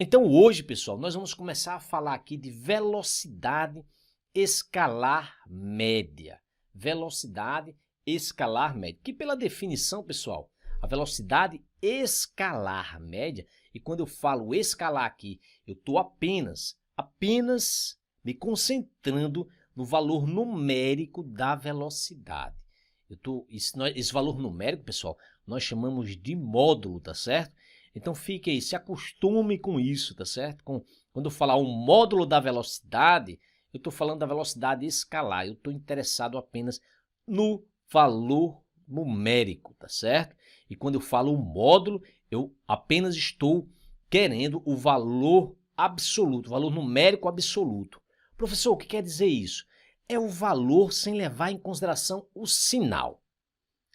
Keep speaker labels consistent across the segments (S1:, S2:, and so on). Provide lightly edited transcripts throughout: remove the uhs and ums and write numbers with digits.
S1: Então hoje, pessoal, nós vamos começar a falar aqui de velocidade escalar média. Velocidade escalar média, que pela definição, pessoal, a velocidade escalar média, e quando eu falo escalar aqui, eu estou apenas me concentrando no valor numérico da velocidade. Esse valor numérico, pessoal, nós chamamos de módulo, tá certo? Então fique aí, se acostume com isso, tá certo? Quando eu falar um módulo da velocidade, eu estou falando da velocidade escalar, eu estou interessado apenas no valor numérico, tá certo? E quando eu falo um módulo, eu apenas estou querendo o valor absoluto, o valor numérico absoluto. Professor, o que quer dizer isso? É o valor sem levar em consideração o sinal.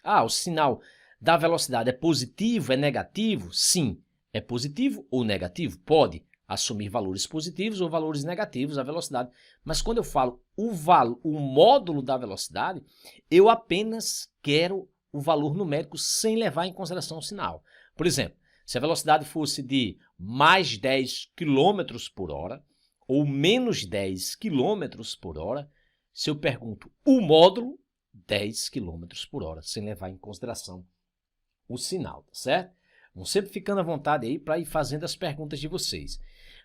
S1: O sinal da velocidade é positivo, é negativo? Sim. É positivo ou negativo? Pode assumir valores positivos ou valores negativos a velocidade. Mas quando eu falo o módulo da velocidade, eu apenas quero o valor numérico sem levar em consideração o sinal. Por exemplo, se a velocidade fosse de mais 10 km por hora ou menos 10 km por hora, se eu pergunto o módulo, 10 km por hora, sem levar em consideração o sinal, tá certo? Vão sempre ficando à vontade aí para ir fazendo as perguntas de vocês.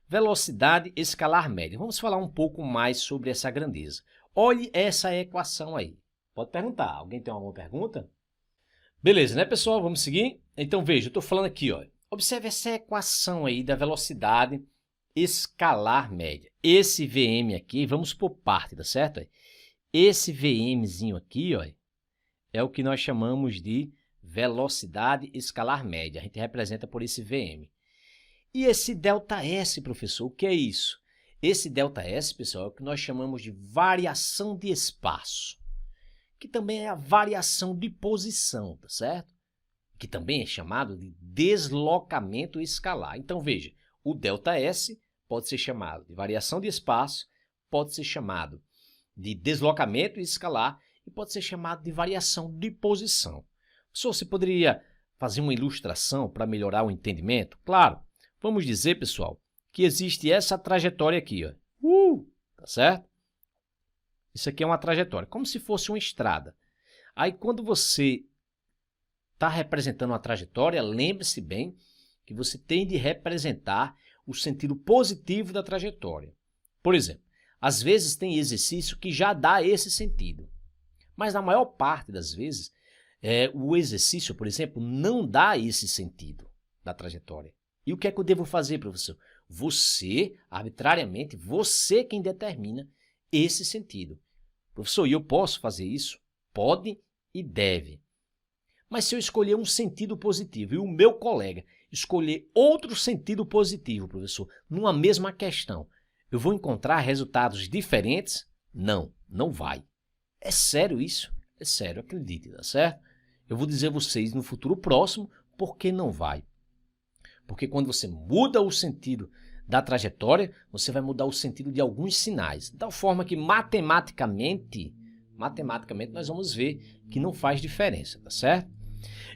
S1: Velocidade escalar média. Vamos falar um pouco mais sobre essa grandeza. Olhe essa equação aí. Pode perguntar. Alguém tem alguma pergunta? Beleza, né, pessoal? Vamos seguir? Então, veja, eu estou falando aqui, ó. Observe essa equação aí da velocidade escalar média. Esse Vm aqui, vamos por parte, tá certo? Esse Vmzinho aqui, ó, é o que nós chamamos de velocidade escalar média. A gente representa por esse Vm. E esse ΔS, professor, o que é isso? Esse ΔS, pessoal, é o que nós chamamos de variação de espaço, que também é a variação de posição, tá certo? Que também é chamado de deslocamento escalar. Então, veja, o ΔS pode ser chamado de variação de espaço, pode ser chamado de deslocamento escalar e pode ser chamado de variação de posição. Professor, você poderia fazer uma ilustração para melhorar o entendimento? Claro. Vamos dizer, pessoal, que existe essa trajetória aqui, ó. Tá certo? Isso aqui é uma trajetória, como se fosse uma estrada. Aí, quando você está representando uma trajetória, lembre-se bem que você tem de representar o sentido positivo da trajetória. Por exemplo, às vezes tem exercício que já dá esse sentido, mas na maior parte das vezes, o exercício, por exemplo, não dá esse sentido da trajetória. E o que é que eu devo fazer, professor? Você, arbitrariamente, você quem determina esse sentido. Professor, e eu posso fazer isso? Pode e deve. Mas se eu escolher um sentido positivo e o meu colega escolher outro sentido positivo, professor, numa mesma questão, eu vou encontrar resultados diferentes? Não, não vai. É sério isso? É sério, acredite, tá certo? Eu vou dizer a vocês no futuro próximo por que não vai. Porque quando você muda o sentido da trajetória, você vai mudar o sentido de alguns sinais. De tal forma que matematicamente nós vamos ver que não faz diferença, tá certo?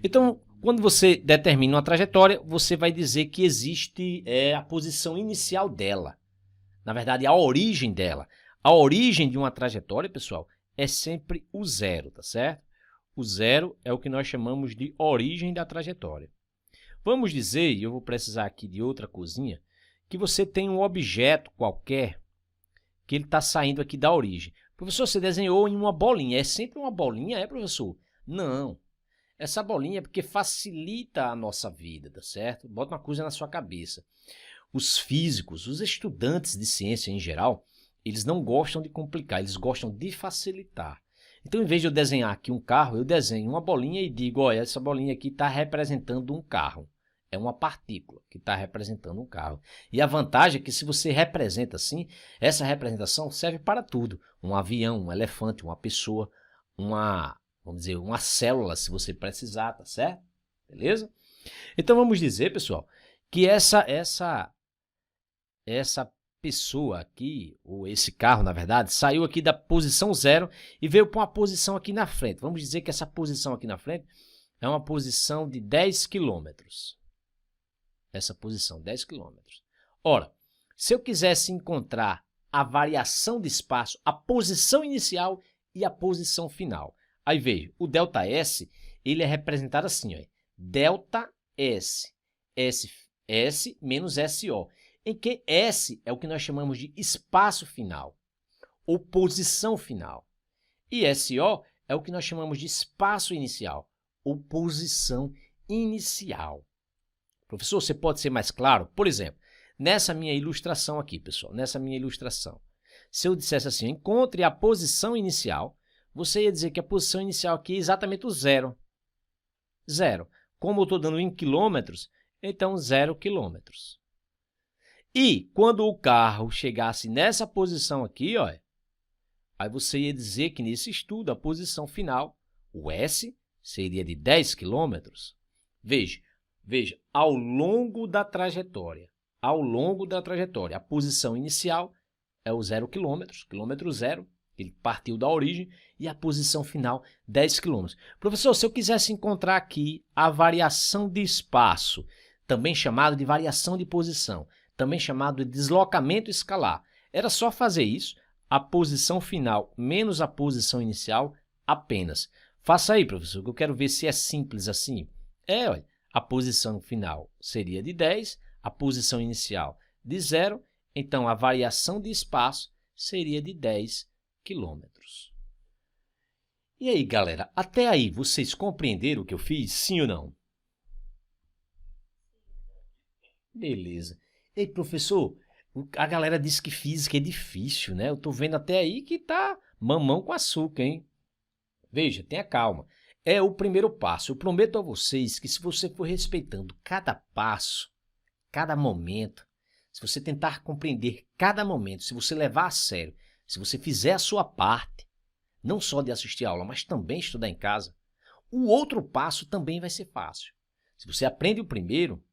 S1: Então, quando você determina uma trajetória, você vai dizer que existe a posição inicial dela. Na verdade, a origem dela. A origem de uma trajetória, pessoal, é sempre o zero, tá certo? O zero é o que nós chamamos de origem da trajetória. Vamos dizer, e eu vou precisar aqui de outra coisinha, que você tem um objeto qualquer que ele está saindo aqui da origem. Professor, você desenhou em uma bolinha. É sempre uma bolinha, professor? Não. Essa bolinha é porque facilita a nossa vida, tá certo? Bota uma coisa na sua cabeça. Os físicos, os estudantes de ciência em geral, eles não gostam de complicar, eles gostam de facilitar. Então, em vez de eu desenhar aqui um carro, eu desenho uma bolinha e digo, olha, essa bolinha aqui está representando um carro. É uma partícula que está representando um carro. E a vantagem é que se você representa assim, essa representação serve para tudo. Um avião, um elefante, uma pessoa, vamos dizer, uma célula, se você precisar, tá certo? Beleza? Então, vamos dizer, pessoal, que essa pessoa aqui, ou esse carro, na verdade, saiu aqui da posição 0 e veio para uma posição aqui na frente. Vamos dizer que essa posição aqui na frente é uma posição de 10 km. Essa posição, 10 km. Ora, se eu quisesse encontrar a variação de espaço, a posição inicial e a posição final. Aí veja, o ΔS, ele é representado assim, ó, ΔS, S menos SO, em que S é o que nós chamamos de espaço final, ou posição final, e SO é o que nós chamamos de espaço inicial, ou posição inicial. Professor, você pode ser mais claro? Por exemplo, nessa minha ilustração aqui, pessoal, nessa minha ilustração, se eu dissesse assim, encontre a posição inicial, você ia dizer que a posição inicial aqui é exatamente o zero. Zero. Como eu estou dando em quilômetros, então 0 quilômetros. E quando o carro chegasse nessa posição aqui, ó, aí você ia dizer que nesse estudo a posição final, o S, seria de 10 quilômetros. Veja, ao longo da trajetória, a posição inicial é o 0 quilômetros, quilômetro zero, ele partiu da origem, e a posição final, 10 quilômetros. Professor, se eu quisesse encontrar aqui a variação de espaço, também chamado de variação de posição, também chamado de deslocamento escalar, era só fazer isso, a posição final menos a posição inicial apenas. Faça aí, professor, que eu quero ver se é simples assim. Olha, a posição final seria de 10, a posição inicial de 0, então a variação de espaço seria de 10 quilômetros. E aí, galera, até aí vocês compreenderam o que eu fiz, sim ou não? Beleza. Ei, professor, a galera disse que física é difícil, né? Eu tô vendo até aí que tá mamão com açúcar, hein? Veja, tenha calma. É o primeiro passo. Eu prometo a vocês que se você for respeitando cada passo, cada momento, se você tentar compreender cada momento, se você levar a sério, se você fizer a sua parte, não só de assistir a aula, mas também estudar em casa, o outro passo também vai ser fácil. Se você aprende o primeiro,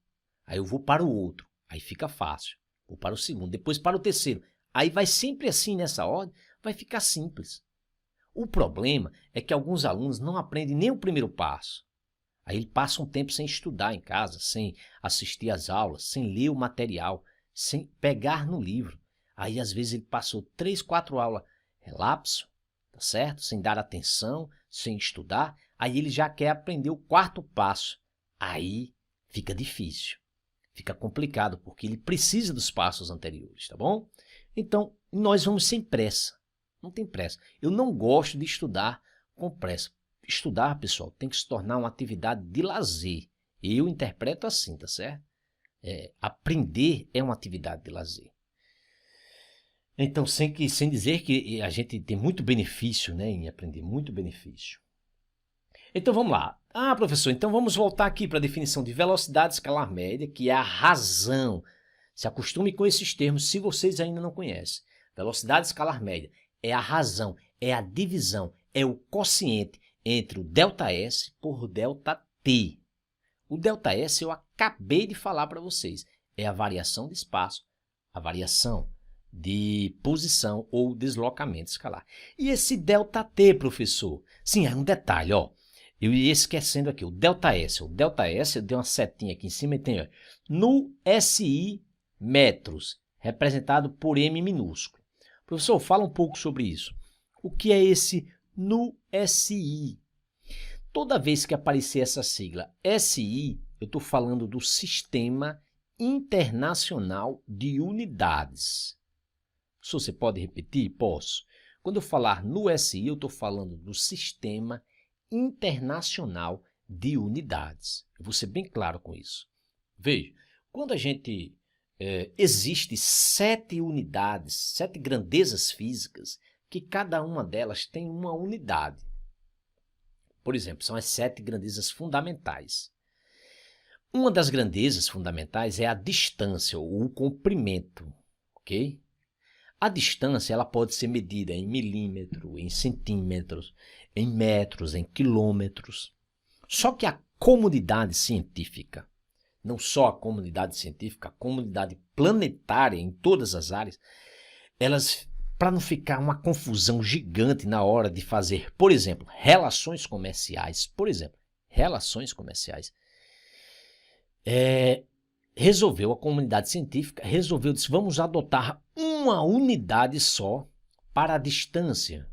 S1: aí eu vou para o outro, aí fica fácil. Vou para o segundo, depois para o terceiro. Aí vai sempre assim nessa ordem, vai ficar simples. O problema é que alguns alunos não aprendem nem o primeiro passo. Aí ele passa um tempo sem estudar em casa, sem assistir às aulas, sem ler o material, sem pegar no livro. Aí às vezes ele passou 3, 4 aulas relapso, tá certo? Sem dar atenção, sem estudar. Aí ele já quer aprender o quarto passo. Aí fica difícil, fica complicado, porque ele precisa dos passos anteriores, tá bom? Então, nós vamos sem pressa. Não tem pressa. Eu não gosto de estudar com pressa. Estudar, pessoal, tem que se tornar uma atividade de lazer. Eu interpreto assim, tá certo? Aprender é uma atividade de lazer. Então, sem dizer que a gente tem muito benefício, né, em aprender, muito benefício. Então, vamos lá. Ah, professor, então vamos voltar aqui para a definição de velocidade escalar média, que é a razão. Se acostume com esses termos, se vocês ainda não conhecem. Velocidade escalar média é a razão, é a divisão, é o quociente entre o ΔS por ΔT. O ΔS eu acabei de falar para vocês. É a variação de espaço, a variação de posição ou deslocamento escalar. E esse ΔT, professor? Sim, é um detalhe, ó. Eu ia esquecendo aqui, o ΔS. O ΔS, eu dei uma setinha aqui em cima e tem, ó, no SI metros, representado por M minúsculo. Professor, fala um pouco sobre isso. O que é esse no SI? Toda vez que aparecer essa sigla SI, eu estou falando do Sistema Internacional de Unidades. Você pode repetir? Posso. Quando eu falar no SI, eu estou falando do Sistema Internacional de Unidades. Eu vou ser bem claro com isso. Veja, quando a gente existe 7 unidades, 7 grandezas físicas, que cada uma delas tem uma unidade. Por exemplo, são as 7 grandezas fundamentais. Uma das grandezas fundamentais é a distância, ou o comprimento, ok? A distância ela pode ser medida em milímetro, em centímetros, em metros, em quilômetros. Só que a comunidade científica, não só a comunidade científica, a comunidade planetária em todas as áreas, elas, para não ficar uma confusão gigante na hora de fazer, por exemplo, relações comerciais, resolveu, a comunidade científica resolveu, disse, vamos adotar uma unidade só para a distância.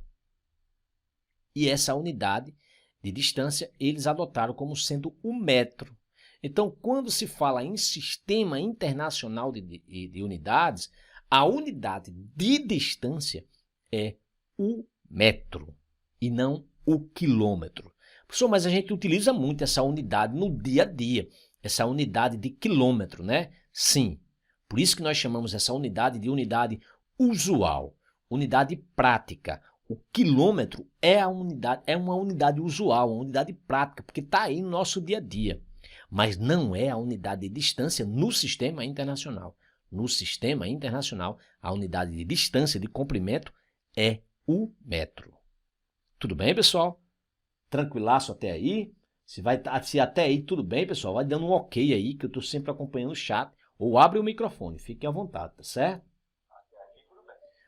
S1: E essa unidade de distância eles adotaram como sendo o metro. Então, quando se fala em Sistema Internacional de Unidades, a unidade de distância é o metro e não o quilômetro. Professor, mas a gente utiliza muito essa unidade no dia a dia, essa unidade de quilômetro, né? Sim, por isso que nós chamamos essa unidade de unidade usual, unidade prática. O quilômetro é uma unidade usual, uma unidade prática, porque está aí no nosso dia a dia. Mas não é a unidade de distância no sistema internacional. No sistema internacional, a unidade de distância de comprimento é o metro. Tudo bem, pessoal? Tranquilaço até aí? Se até aí tudo bem, pessoal, vai dando um ok aí, que eu estou sempre acompanhando o chat, ou abre o microfone, fiquem à vontade, tá certo?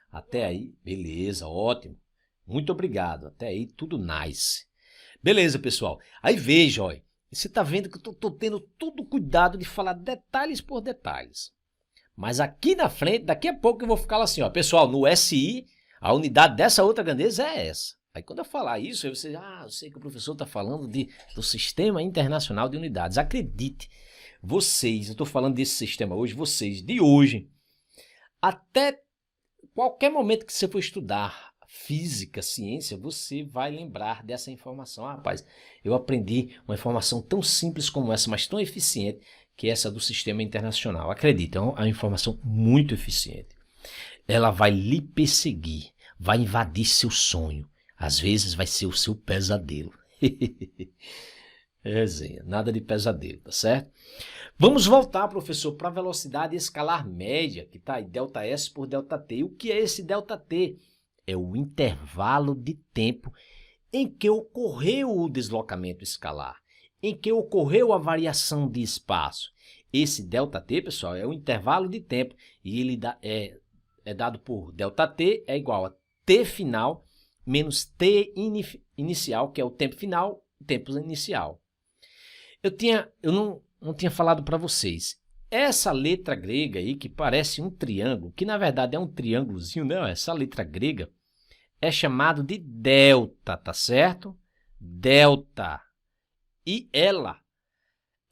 S1: Até aí, beleza, ótimo. Muito obrigado, até aí tudo nice. Beleza, pessoal. Aí veja, olha, você está vendo que eu estou tendo todo cuidado de falar detalhes por detalhes. Mas aqui na frente, daqui a pouco eu vou ficar assim, ó, pessoal, no SI, a unidade dessa outra grandeza é essa. Aí quando eu falar isso, aí você, eu sei que o professor está falando do Sistema Internacional de Unidades. Acredite, vocês, eu estou falando desse sistema hoje, vocês de hoje, até qualquer momento que você for estudar física, ciência, você vai lembrar dessa informação. Rapaz, eu aprendi uma informação tão simples como essa, mas tão eficiente, que é essa do Sistema Internacional. Acredite, é uma informação muito eficiente. Ela vai lhe perseguir, vai invadir seu sonho. Às vezes vai ser o seu pesadelo. Resenha, nada de pesadelo, tá certo? Vamos voltar, professor, para a velocidade escalar média, que está aí, ΔS por ΔT. E o que é esse ΔT? É o intervalo de tempo em que ocorreu o deslocamento escalar, em que ocorreu a variação de espaço. Esse ΔT, pessoal, é o intervalo de tempo e ele é dado por ΔT é igual a T final menos T inicial, que é o tempo final, tempo inicial. Eu não tinha falado para vocês. Essa letra grega aí, que parece um triângulo, que na verdade é um triângulozinho, né? Essa letra grega é chamado de delta, tá certo? Delta. E ela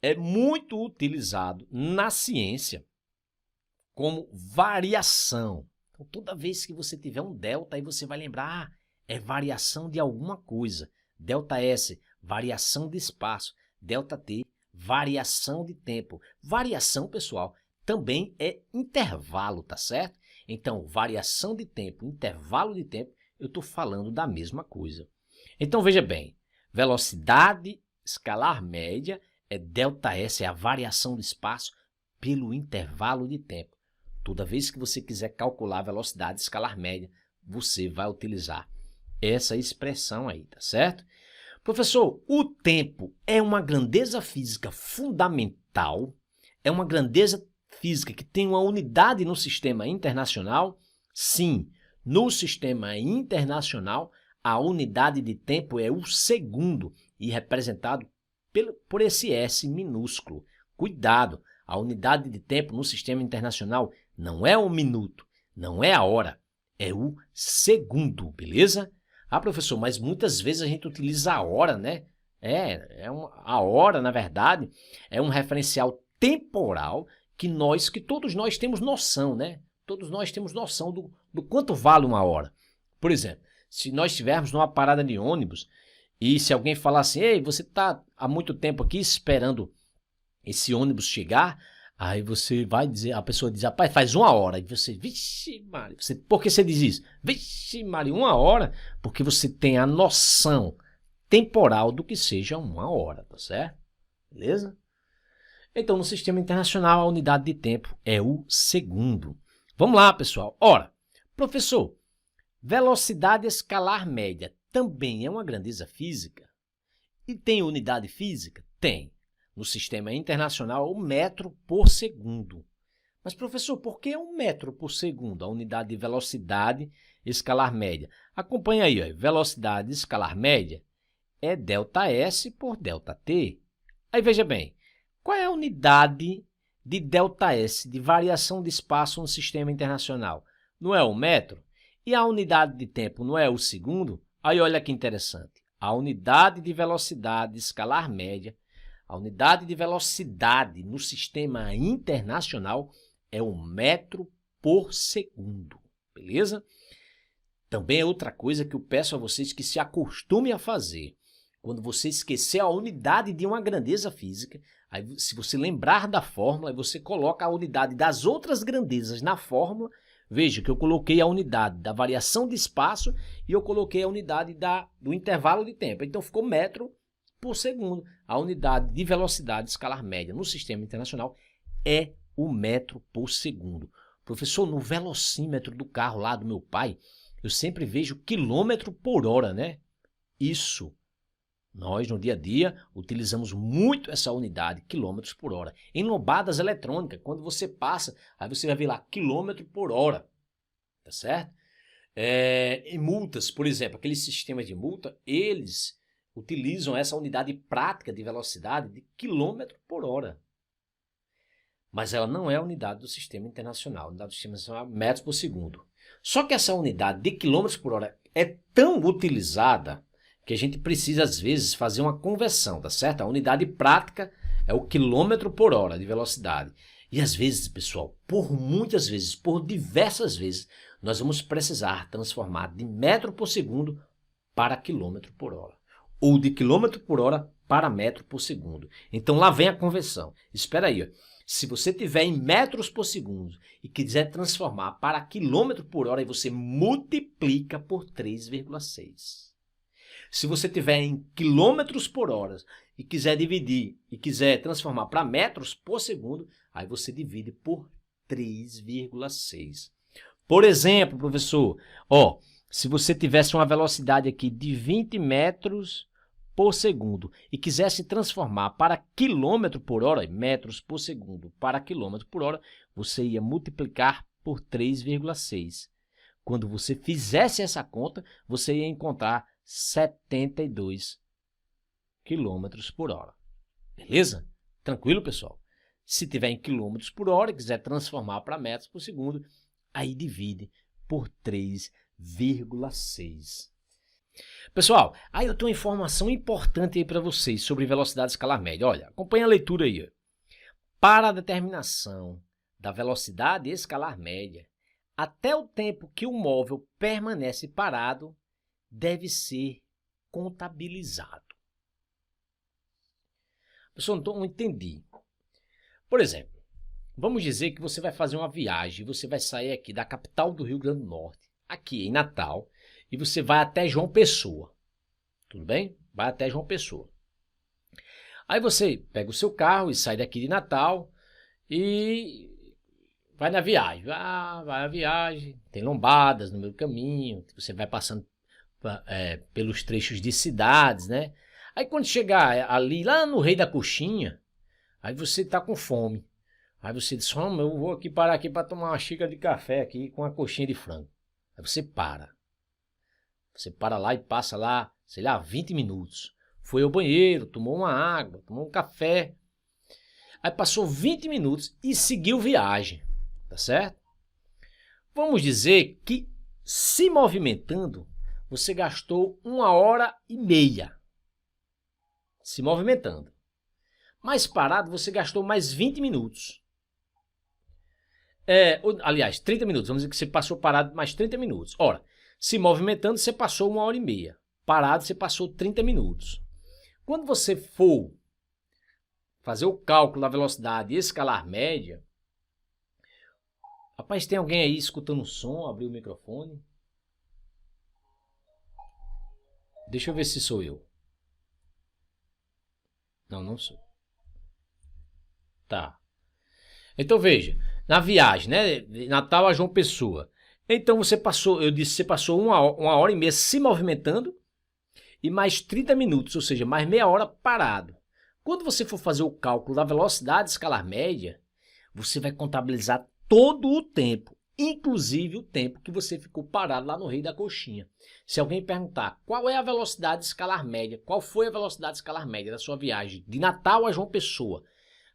S1: é muito utilizado na ciência como variação. Então, toda vez que você tiver um delta, aí você vai lembrar, é variação de alguma coisa. Delta S, variação de espaço. Delta T, variação de tempo. Variação, pessoal, também é intervalo, tá certo? Então, variação de tempo, intervalo de tempo, eu estou falando da mesma coisa. Então, veja bem, velocidade escalar média é ΔS, é a variação do espaço pelo intervalo de tempo. Toda vez que você quiser calcular a velocidade escalar média, você vai utilizar essa expressão aí, tá certo? Professor, o tempo é uma grandeza física fundamental, é uma grandeza física que tem uma unidade no sistema internacional? Sim, no sistema internacional, a unidade de tempo é o segundo e representado por esse S minúsculo. Cuidado, a unidade de tempo no sistema internacional não é o minuto, não é a hora, é o segundo, beleza? Professor, mas muitas vezes a gente utiliza a hora, né? A hora, na verdade, é um referencial temporal que todos nós temos noção, né? Todos nós temos noção do quanto vale uma hora. Por exemplo, se nós estivermos numa parada de ônibus e se alguém falar assim, ei, você está há muito tempo aqui esperando esse ônibus chegar, aí você vai dizer, a pessoa diz, rapaz, faz 1 hora. E você, vixe, Mário, por que você diz isso? Vixe, Mário, 1 hora? Porque você tem a noção temporal do que seja 1 hora, tá certo? Beleza? Então, no sistema internacional, a unidade de tempo é o segundo. Vamos lá, pessoal. Ora, professor, velocidade escalar média também é uma grandeza física? E tem unidade física? Tem. No sistema internacional, o metro por segundo. Mas, professor, por que 1 metro por segundo, a unidade de velocidade escalar média? Acompanha aí, ó, velocidade escalar média é ΔS por ΔT. Aí, veja bem, qual é a unidade de ΔS, de variação de espaço no sistema internacional, não é o metro? E a unidade de tempo não é o segundo? Aí olha que interessante. A unidade de velocidade escalar média, a unidade de velocidade no sistema internacional é o metro por segundo, beleza? Também é outra coisa que eu peço a vocês que se acostumem a fazer. Quando você esquecer a unidade de uma grandeza física, aí se você lembrar da fórmula, aí você coloca a unidade das outras grandezas na fórmula. Veja que eu coloquei a unidade da variação de espaço e eu coloquei a unidade do intervalo de tempo. Então ficou metro por segundo. A unidade de velocidade escalar média no sistema internacional é o metro por segundo. Professor, no velocímetro do carro lá do meu pai, eu sempre vejo quilômetro por hora, né? Isso. Nós, no dia a dia, utilizamos muito essa unidade, quilômetros por hora. Em lombadas eletrônicas, quando você passa, aí você vai ver lá, quilômetro por hora. Tá certo? Em multas, por exemplo, aqueles sistemas de multa, eles utilizam essa unidade prática de velocidade de quilômetro por hora. Mas ela não é a unidade do sistema internacional. A unidade do sistema internacional é metros por segundo. Só que essa unidade de quilômetros por hora é tão utilizada que a gente precisa, às vezes, fazer uma conversão, tá certo? A unidade prática é o quilômetro por hora de velocidade. E às vezes, pessoal, por muitas vezes, por diversas vezes, nós vamos precisar transformar de metro por segundo para quilômetro por hora. Ou de quilômetro por hora para metro por segundo. Então lá vem a conversão. Espera aí, ó. Se você tiver em metros por segundo e quiser transformar para quilômetro por hora, aí você multiplica por 3,6. Se você tiver em quilômetros por hora e quiser dividir e quiser transformar para metros por segundo, aí você divide por 3,6. Por exemplo, professor, ó, se você tivesse uma velocidade aqui de 20 metros por segundo e quisesse transformar para quilômetro por hora, metros por segundo para quilômetro por hora, você ia multiplicar por 3,6. Quando você fizesse essa conta, você ia encontrar 72 quilômetros por hora. Beleza? Tranquilo, pessoal? Se tiver em quilômetros por hora e quiser transformar para metros por segundo, aí divide por 3,6. Pessoal, aí eu tenho uma informação importante aí para vocês sobre velocidade escalar média. Olha, acompanha a leitura aí. Ó. Para a determinação da velocidade escalar média, até o tempo que o móvel permanece parado, deve ser contabilizado. Pessoal, não entendi. Por exemplo, vamos dizer que você vai fazer uma viagem, você vai sair aqui da capital do Rio Grande do Norte, aqui em Natal, e você vai até João Pessoa. Tudo bem? Vai até João Pessoa. Aí você pega o seu carro e sai daqui de Natal e vai na viagem. Vai na viagem, tem lombadas no meio do caminho, você vai passando pelos trechos de cidades, né? Aí quando chegar ali, lá no Rei da Coxinha, aí você tá com fome. Aí você diz, eu vou aqui parar aqui para tomar uma xícara de café aqui com uma coxinha de frango. Aí você para. Você para lá e passa lá, sei lá, 20 minutos. Foi ao banheiro, tomou uma água, tomou um café. Aí passou 20 minutos e seguiu viagem, tá certo? Vamos dizer que se movimentando, você gastou 1h30 se movimentando. Mas parado, você gastou mais 20 minutos. Aliás, 30 minutos. Vamos dizer que você passou parado mais 30 minutos. Ora, se movimentando, você passou 1h30. Parado, você passou 30 minutos. Quando você for fazer o cálculo da velocidade escalar média, rapaz, tem alguém aí escutando o som? Abriu o microfone. Deixa eu ver se sou eu. Não, não sou. Tá. Então veja, na viagem, né, de Natal a João Pessoa. Então você passou, eu disse, você passou 1h30 se movimentando e mais 30 minutos, ou seja, mais meia hora parado. Quando você for fazer o cálculo da velocidade escalar média, você vai contabilizar todo o tempo, inclusive o tempo que você ficou parado lá no Rei da Coxinha. Se alguém perguntar qual é a velocidade escalar média, qual foi a velocidade escalar média da sua viagem de Natal a João Pessoa,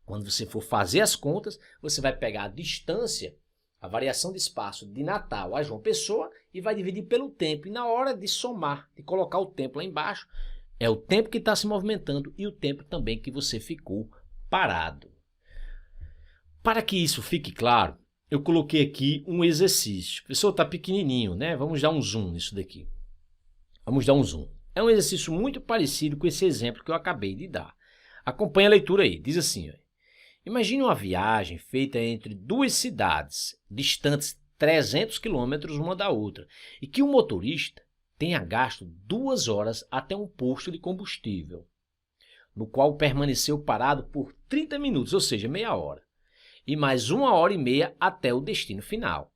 S1: Quando você for fazer as contas, você vai pegar a distância, a variação de espaço de Natal a João Pessoa e vai dividir pelo tempo. E na hora de somar, de colocar o tempo lá embaixo, é o tempo que está se movimentando e o tempo também que você ficou parado. Para que isso fique claro, eu coloquei aqui um exercício. O pessoal está pequenininho, né? Vamos dar um zoom nisso daqui. Vamos dar um zoom. É um exercício muito parecido com esse exemplo que eu acabei de dar. Acompanhe a leitura aí. Diz assim, ó. Imagine uma viagem feita entre duas cidades, distantes 300 quilômetros uma da outra, e que o motorista tenha gasto 2 horas até um posto de combustível, no qual permaneceu parado por 30 minutos, ou seja, meia hora, e mais 1h30 até o destino final.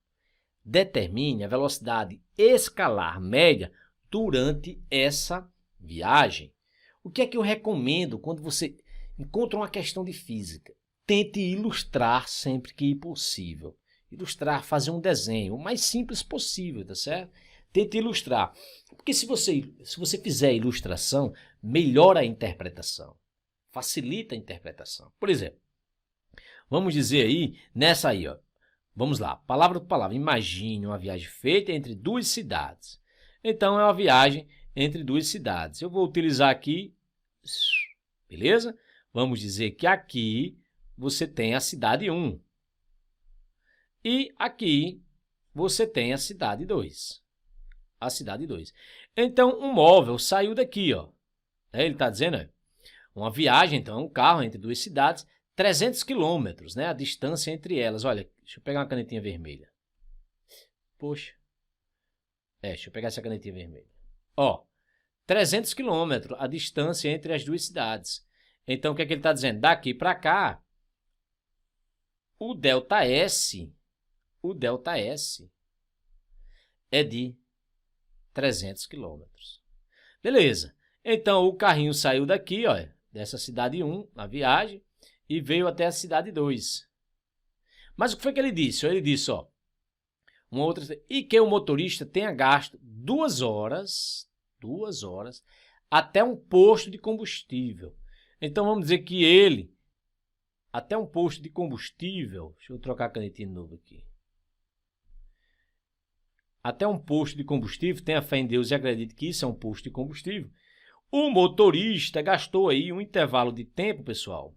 S1: Determine a velocidade escalar média durante essa viagem. O que é que eu recomendo quando você encontra uma questão de física? Tente ilustrar sempre que possível. Ilustrar, fazer um desenho o mais simples possível, tá certo? Tente ilustrar. Porque se você fizer a ilustração, melhora a interpretação. Facilita a interpretação. Por exemplo, vamos dizer aí, nessa aí, ó. Vamos lá, palavra por palavra. Imagine uma viagem feita entre duas cidades. Então, é uma viagem entre duas cidades. Eu vou utilizar aqui, beleza? Vamos dizer que aqui você tem a cidade 1. E aqui você tem a cidade 2. A cidade 2. Então, um móvel saiu daqui, ó. Ele está dizendo, ó, uma viagem, então, um carro entre duas cidades, 300 quilômetros, né? A distância entre elas. Olha, deixa eu pegar uma canetinha vermelha. Poxa. Deixa eu pegar essa canetinha vermelha. Ó, 300 quilômetros a distância entre as duas cidades. Então, o que é que ele está dizendo? Daqui para cá, o ΔS é de 300 quilômetros. Beleza. Então, o carrinho saiu daqui, ó, dessa cidade 1, na viagem, e veio até a cidade 2. Mas o que foi que ele disse? Ele disse, ó, uma outra, e que o motorista tenha gasto 2 horas até um posto de combustível. Então, vamos dizer que ele, até um posto de combustível, deixa eu trocar a canetinha de novo aqui. Até um posto de combustível, tenha fé em Deus e acredite que isso é um posto de combustível. O motorista gastou aí um intervalo de tempo, pessoal.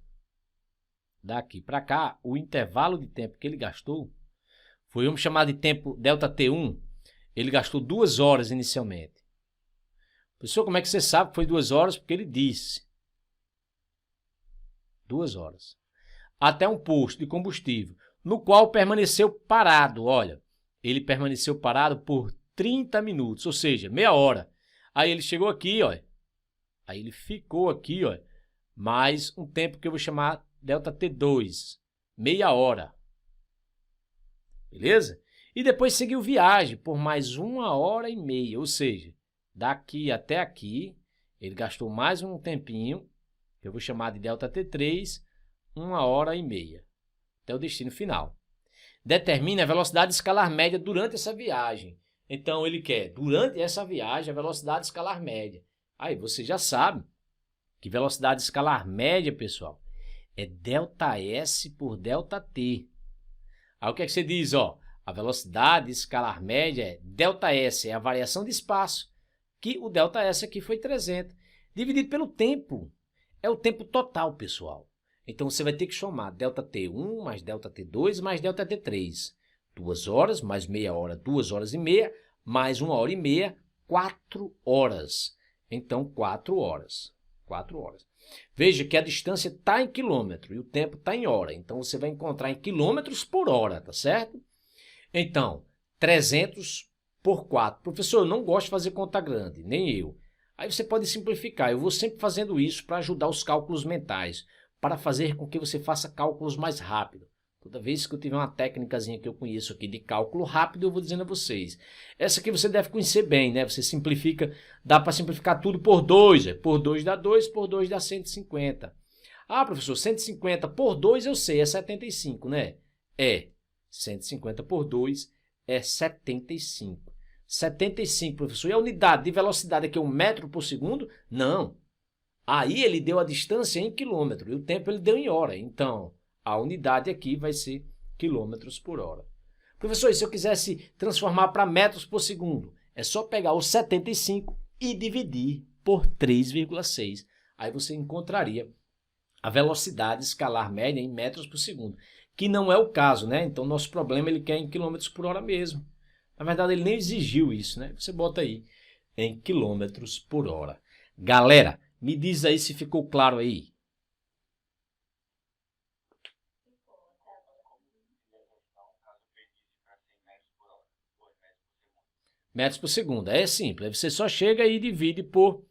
S1: Daqui para cá, o intervalo de tempo que ele gastou foi, vamos chamar de tempo ΔT1, ele gastou 2 horas inicialmente. Pessoal, como é que você sabe que foi 2 horas? Porque ele disse. 2 horas. Até um posto de combustível, no qual permaneceu parado, olha. Ele permaneceu parado por 30 minutos, ou seja, meia hora. Aí ele chegou aqui, ó. Aí ele ficou aqui, ó, mais um tempo que eu vou chamar ΔT2, meia hora. Beleza? E depois seguiu viagem por mais 1h30, ou seja, daqui até aqui, ele gastou mais um tempinho, que eu vou chamar de ΔT3, 1h30, até o destino final. Determine a velocidade escalar média durante essa viagem. Então, ele quer, durante essa viagem, a velocidade escalar média. Aí, você já sabe que velocidade escalar média, pessoal, é ΔS por ΔT. Aí, o que é que você diz? Ó, a velocidade escalar média é ΔS, é a variação de espaço, que o ΔS aqui foi 300, dividido pelo tempo. É o tempo total, pessoal. Então, você vai ter que somar ΔT1 mais ΔT2 mais ΔT3. 2 horas mais meia hora, 2h30, mais 1h30, 4 horas. Então, 4 horas. 4 horas. Veja que a distância está em quilômetro e o tempo está em hora. Então, você vai encontrar em quilômetros por hora, tá certo? Então, 300 por 4. Professor, eu não gosto de fazer conta grande, nem eu. Aí você pode simplificar. Eu vou sempre fazendo isso para ajudar os cálculos mentais, para fazer com que você faça cálculos mais rápido. Toda vez que eu tiver uma técnicazinha que eu conheço aqui de cálculo rápido, eu vou dizendo a vocês. Essa aqui você deve conhecer bem, né? Você simplifica, dá para simplificar tudo por 2. Por 2 dá 2, por 2 dá 150. Ah, professor, 150 por 2 eu sei, é 75, né? É, 150 por 2 é 75. 75, professor, e a unidade de velocidade aqui é 1 metro por segundo? Não. Aí ele deu a distância em quilômetro e o tempo ele deu em hora. Então, a unidade aqui vai ser quilômetros por hora. Professor, e se eu quisesse transformar para metros por segundo? É só pegar o 75 e dividir por 3,6. Aí você encontraria a velocidade escalar média em metros por segundo, que não é o caso, né? Então, nosso problema ele quer em quilômetros por hora mesmo. Na verdade, ele nem exigiu isso, né? Você bota aí em quilômetros por hora. Galera, me diz aí se ficou claro aí. Metros por segundo. É simples. Você só chega e divide por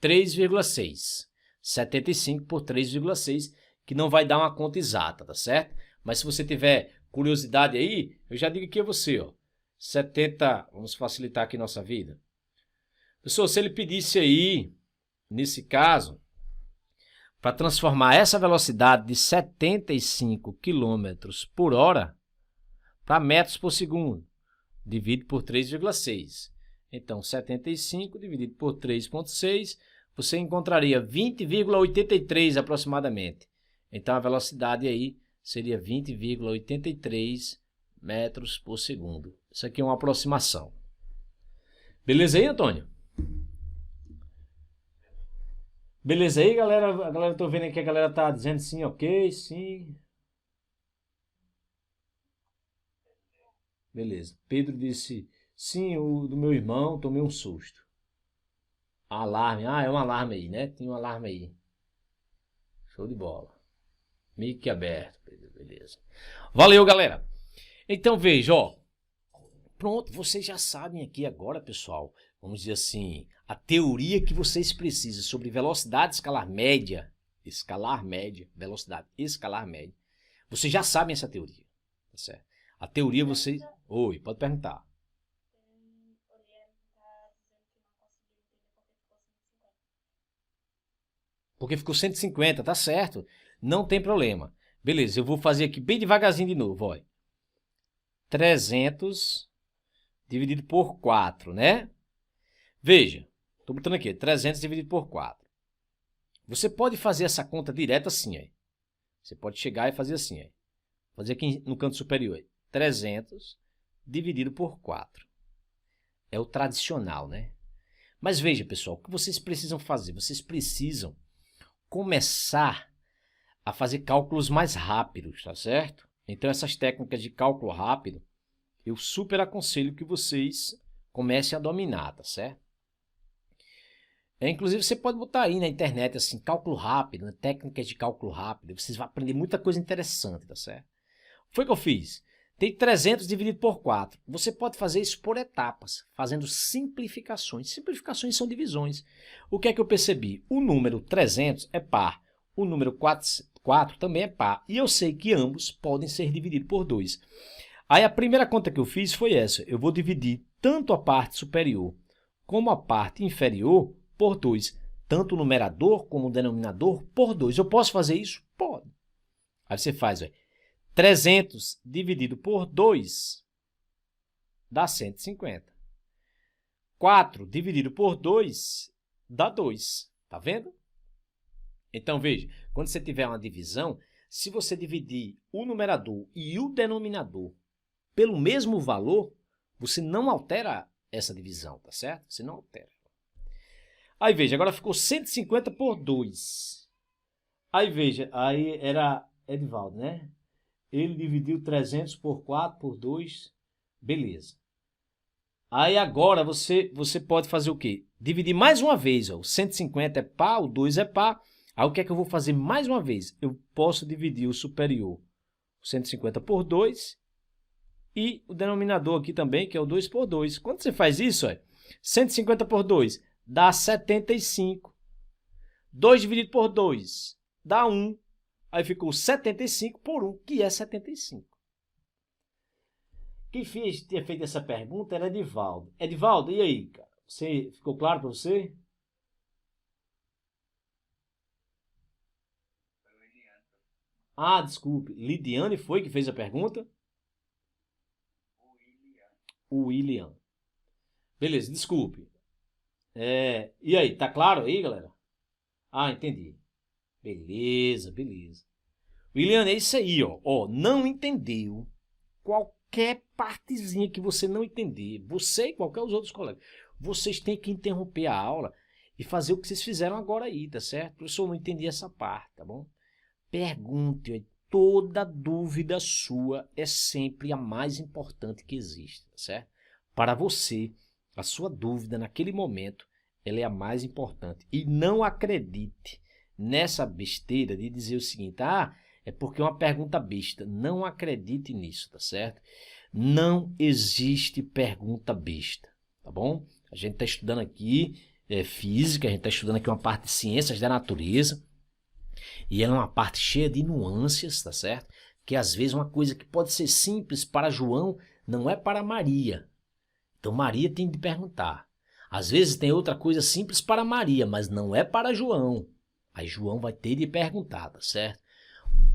S1: 3,6. 75 por 3,6, que não vai dar uma conta exata, tá certo? Mas se você tiver curiosidade aí, eu já digo aqui a você, ó. 70, vamos facilitar aqui nossa vida. Pessoal, se ele pedisse aí, nesse caso, para transformar essa velocidade de 75 km por hora para metros por segundo, divide por 3,6. Então, 75 dividido por 3,6, você encontraria 20,83 aproximadamente. Então, a velocidade aí seria 20,83 metros por segundo. Isso aqui é uma aproximação. Beleza aí, Antônio? Beleza aí, galera? A galera, tô vendo aqui que a galera tá dizendo sim, ok, sim. Beleza. Pedro disse, sim, o do meu irmão, tomei um susto. Alarme, é um alarme aí, né? Tem um alarme aí. Show de bola. Mic aberto, Pedro, beleza. Valeu, galera. Então veja, ó. Pronto, vocês já sabem aqui agora, pessoal, vamos dizer assim, a teoria que vocês precisam sobre velocidade escalar média, velocidade escalar média. Vocês já sabem essa teoria, tá certo? A teoria vocês... Oi, pode perguntar. Porque ficou 150, tá certo. Não tem problema. Beleza, eu vou fazer aqui bem devagarzinho de novo, olha. 300 dividido por 4, né? Veja, estou botando aqui, 300 dividido por 4. Você pode fazer essa conta direta assim, aí. Você pode chegar e fazer assim, aí. Fazer aqui no canto superior, aí. 300 dividido por 4. É o tradicional, né? Mas veja, pessoal, o que vocês precisam fazer? Vocês precisam começar a fazer cálculos mais rápidos, tá certo? Então, essas técnicas de cálculo rápido, eu super aconselho que vocês comecem a dominar, tá certo? Inclusive, você pode botar aí na internet, assim, cálculo rápido, né? Técnicas de cálculo rápido, vocês vão aprender muita coisa interessante, tá certo? Foi o que eu fiz. Tem 300 dividido por 4. Você pode fazer isso por etapas, fazendo simplificações. Simplificações são divisões. O que é que eu percebi? O número 300 é par. O número 4 também é par. E eu sei que ambos podem ser divididos por 2. Aí a primeira conta que eu fiz foi essa. Eu vou dividir tanto a parte superior como a parte inferior por 2. Tanto o numerador como o denominador por 2. Eu posso fazer isso? Pode. Aí você faz, olha. 300 dividido por 2 dá 150. 4 dividido por 2 dá 2. Tá vendo? Então, veja, quando você tiver uma divisão, se você dividir o numerador e o denominador pelo mesmo valor, você não altera essa divisão, tá certo? Você não altera. Aí, veja, agora ficou 150 por 2. Aí, veja, aí era Edivaldo, né? Ele dividiu 300 por 4 por 2, beleza. Aí agora você pode fazer o quê? Dividir mais uma vez, ó. O 150 é par, o 2 é par. Aí o que é que eu vou fazer mais uma vez? Eu posso dividir o superior, o 150 por 2, e o denominador aqui também, que é o 2 por 2. Quando você faz isso, ó, 150 por 2 dá 75. 2 dividido por 2 dá 1. Aí ficou 75 por 1, que é 75. Quem tinha feito essa pergunta era Edivaldo. Edivaldo, e aí, cara? Ficou claro para você? Ah, desculpe. Lidiane foi que fez a pergunta? O William. Beleza, desculpe. E aí, tá claro aí, galera? Ah, entendi. Beleza, beleza. Williane, é isso aí, ó. Ó, não entendeu. Qualquer partezinha que você não entender, você e qualquer os outros colegas, vocês têm que interromper a aula e fazer o que vocês fizeram agora aí, tá certo? Professor, não entendi essa parte, tá bom? Pergunte, toda dúvida sua é sempre a mais importante que existe, tá certo? Para você, a sua dúvida naquele momento, ela é a mais importante. E não acredite nessa besteira de dizer o seguinte, ah, é porque é uma pergunta besta. Não acredite nisso, tá certo? Não existe pergunta besta, tá bom? A gente está estudando aqui física, a gente está estudando aqui uma parte de ciências da natureza, e ela é uma parte cheia de nuances, tá certo? Que às vezes uma coisa que pode ser simples para João não é para Maria. Então Maria tem de perguntar. Às vezes tem outra coisa simples para Maria, mas não é para João. Aí João vai ter de perguntar, tá certo?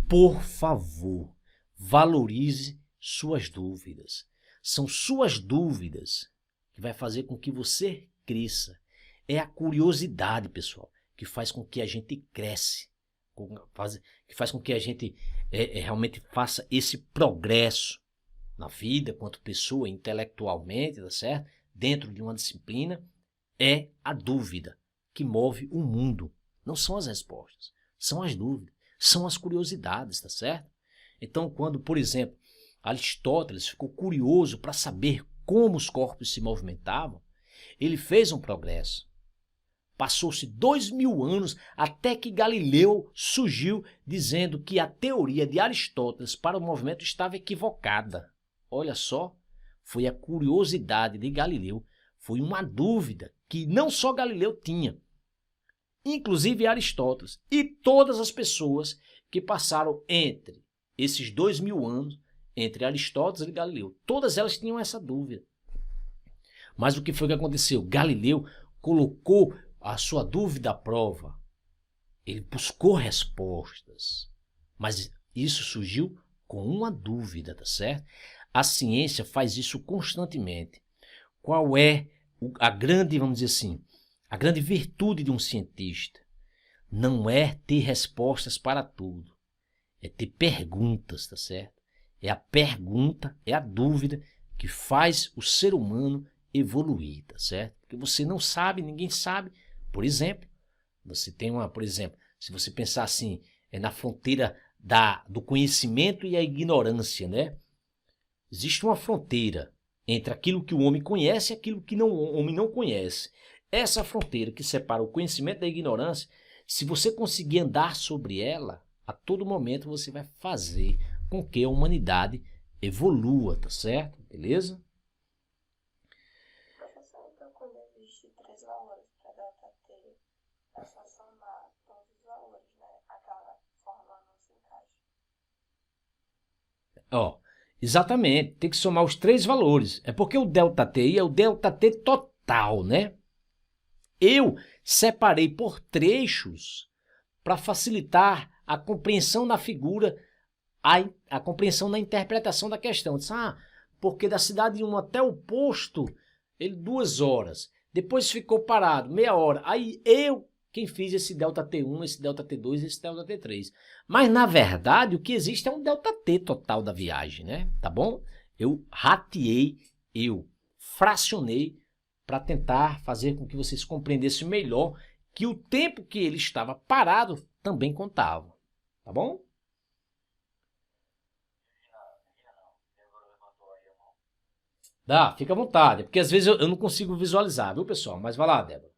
S1: Por favor, valorize suas dúvidas. São suas dúvidas que vai fazer com que você cresça. É a curiosidade, pessoal, que faz com que a gente cresce, que faz com que a gente realmente faça esse progresso na vida, quanto pessoa, intelectualmente, tá certo? Dentro de uma disciplina, é a dúvida que move o mundo. Não são as respostas, são as dúvidas, são as curiosidades, tá certo? Então, quando, por exemplo, Aristóteles ficou curioso para saber como os corpos se movimentavam, ele fez um progresso. Passou-se 2000 anos até que Galileu surgiu dizendo que a teoria de Aristóteles para o movimento estava equivocada. Olha só, foi a curiosidade de Galileu, foi uma dúvida que não só Galileu tinha, inclusive Aristóteles e todas as pessoas que passaram entre esses 2000 anos, entre Aristóteles e Galileu. Todas elas tinham essa dúvida. Mas o que foi que aconteceu? Galileu colocou a sua dúvida à prova. Ele buscou respostas. Mas isso surgiu com uma dúvida, tá certo? A ciência faz isso constantemente. Qual é a grande, vamos dizer assim, a grande virtude de um cientista? Não é ter respostas para tudo. É ter perguntas, tá certo? É a pergunta, é a dúvida que faz o ser humano evoluir, tá certo? Porque você não sabe, ninguém sabe. Por exemplo, você tem por exemplo, se você pensar assim, é na fronteira do conhecimento e a ignorância, né? Existe uma fronteira entre aquilo que o homem conhece e aquilo que o homem não conhece. Essa fronteira que separa o conhecimento da ignorância, se você conseguir andar sobre ela, a todo momento você vai fazer com que a humanidade evolua, tá certo? Beleza?
S2: Professor, então quando existe 3 valores para ΔT, é só somar todos os valores, né? Aquela fórmula não se encaixa.
S1: Ó, exatamente, tem que somar os 3 valores. É porque o ΔT é o ΔT total, né? Eu separei por trechos para facilitar a compreensão na figura, a compreensão na interpretação da questão. Eu disse, porque da cidade 1 até o posto, ele 2 horas. Depois ficou parado, meia hora. Aí quem fiz esse ΔT1, esse ΔT2, esse ΔT3. Mas, na verdade, o que existe é um ΔT total da viagem, né? Tá bom? Eu rateei, eu fracionei para tentar fazer com que vocês compreendessem melhor que o tempo que ele estava parado também contava. Tá bom? Dá, fica à vontade, porque às vezes eu não consigo visualizar, viu, pessoal? Mas vai lá, Débora.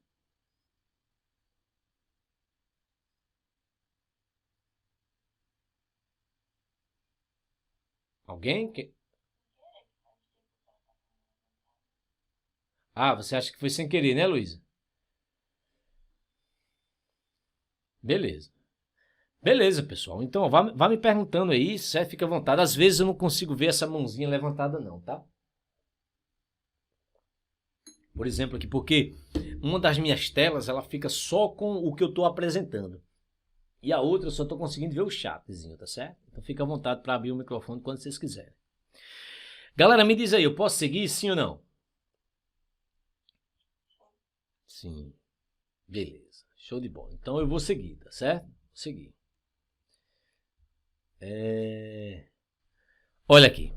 S1: Alguém? Ah, você acha que foi sem querer, né, Luísa? Beleza. Beleza, pessoal. Então, vá me perguntando aí, certo? Fica à vontade. Às vezes eu não consigo ver essa mãozinha levantada não, tá? Por exemplo aqui, porque uma das minhas telas, ela fica só com o que eu estou apresentando. E a outra eu só estou conseguindo ver o chatzinho, tá certo? Então fica à vontade para abrir o microfone quando vocês quiserem. Galera, me diz aí, eu posso seguir sim ou não? Sim. Beleza. Show de bola. Então eu vou seguir, tá certo? Vou seguir. Olha aqui.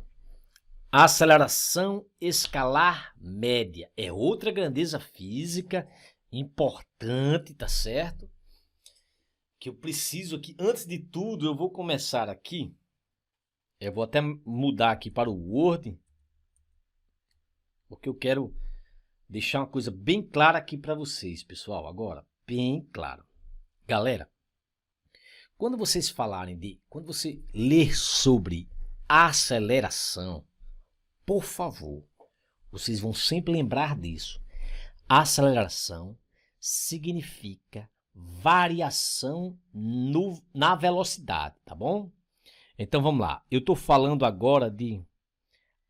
S1: A aceleração escalar média é outra grandeza física importante, tá certo? Que eu preciso aqui, antes de tudo, eu vou começar aqui. Eu vou até mudar aqui para o Word, porque eu quero deixar uma coisa bem clara aqui para vocês, pessoal. Agora, bem claro. Galera, quando vocês quando você ler sobre aceleração, por favor, vocês vão sempre lembrar disso. Aceleração significa variação na velocidade, tá bom? Então vamos lá. Eu estou falando agora de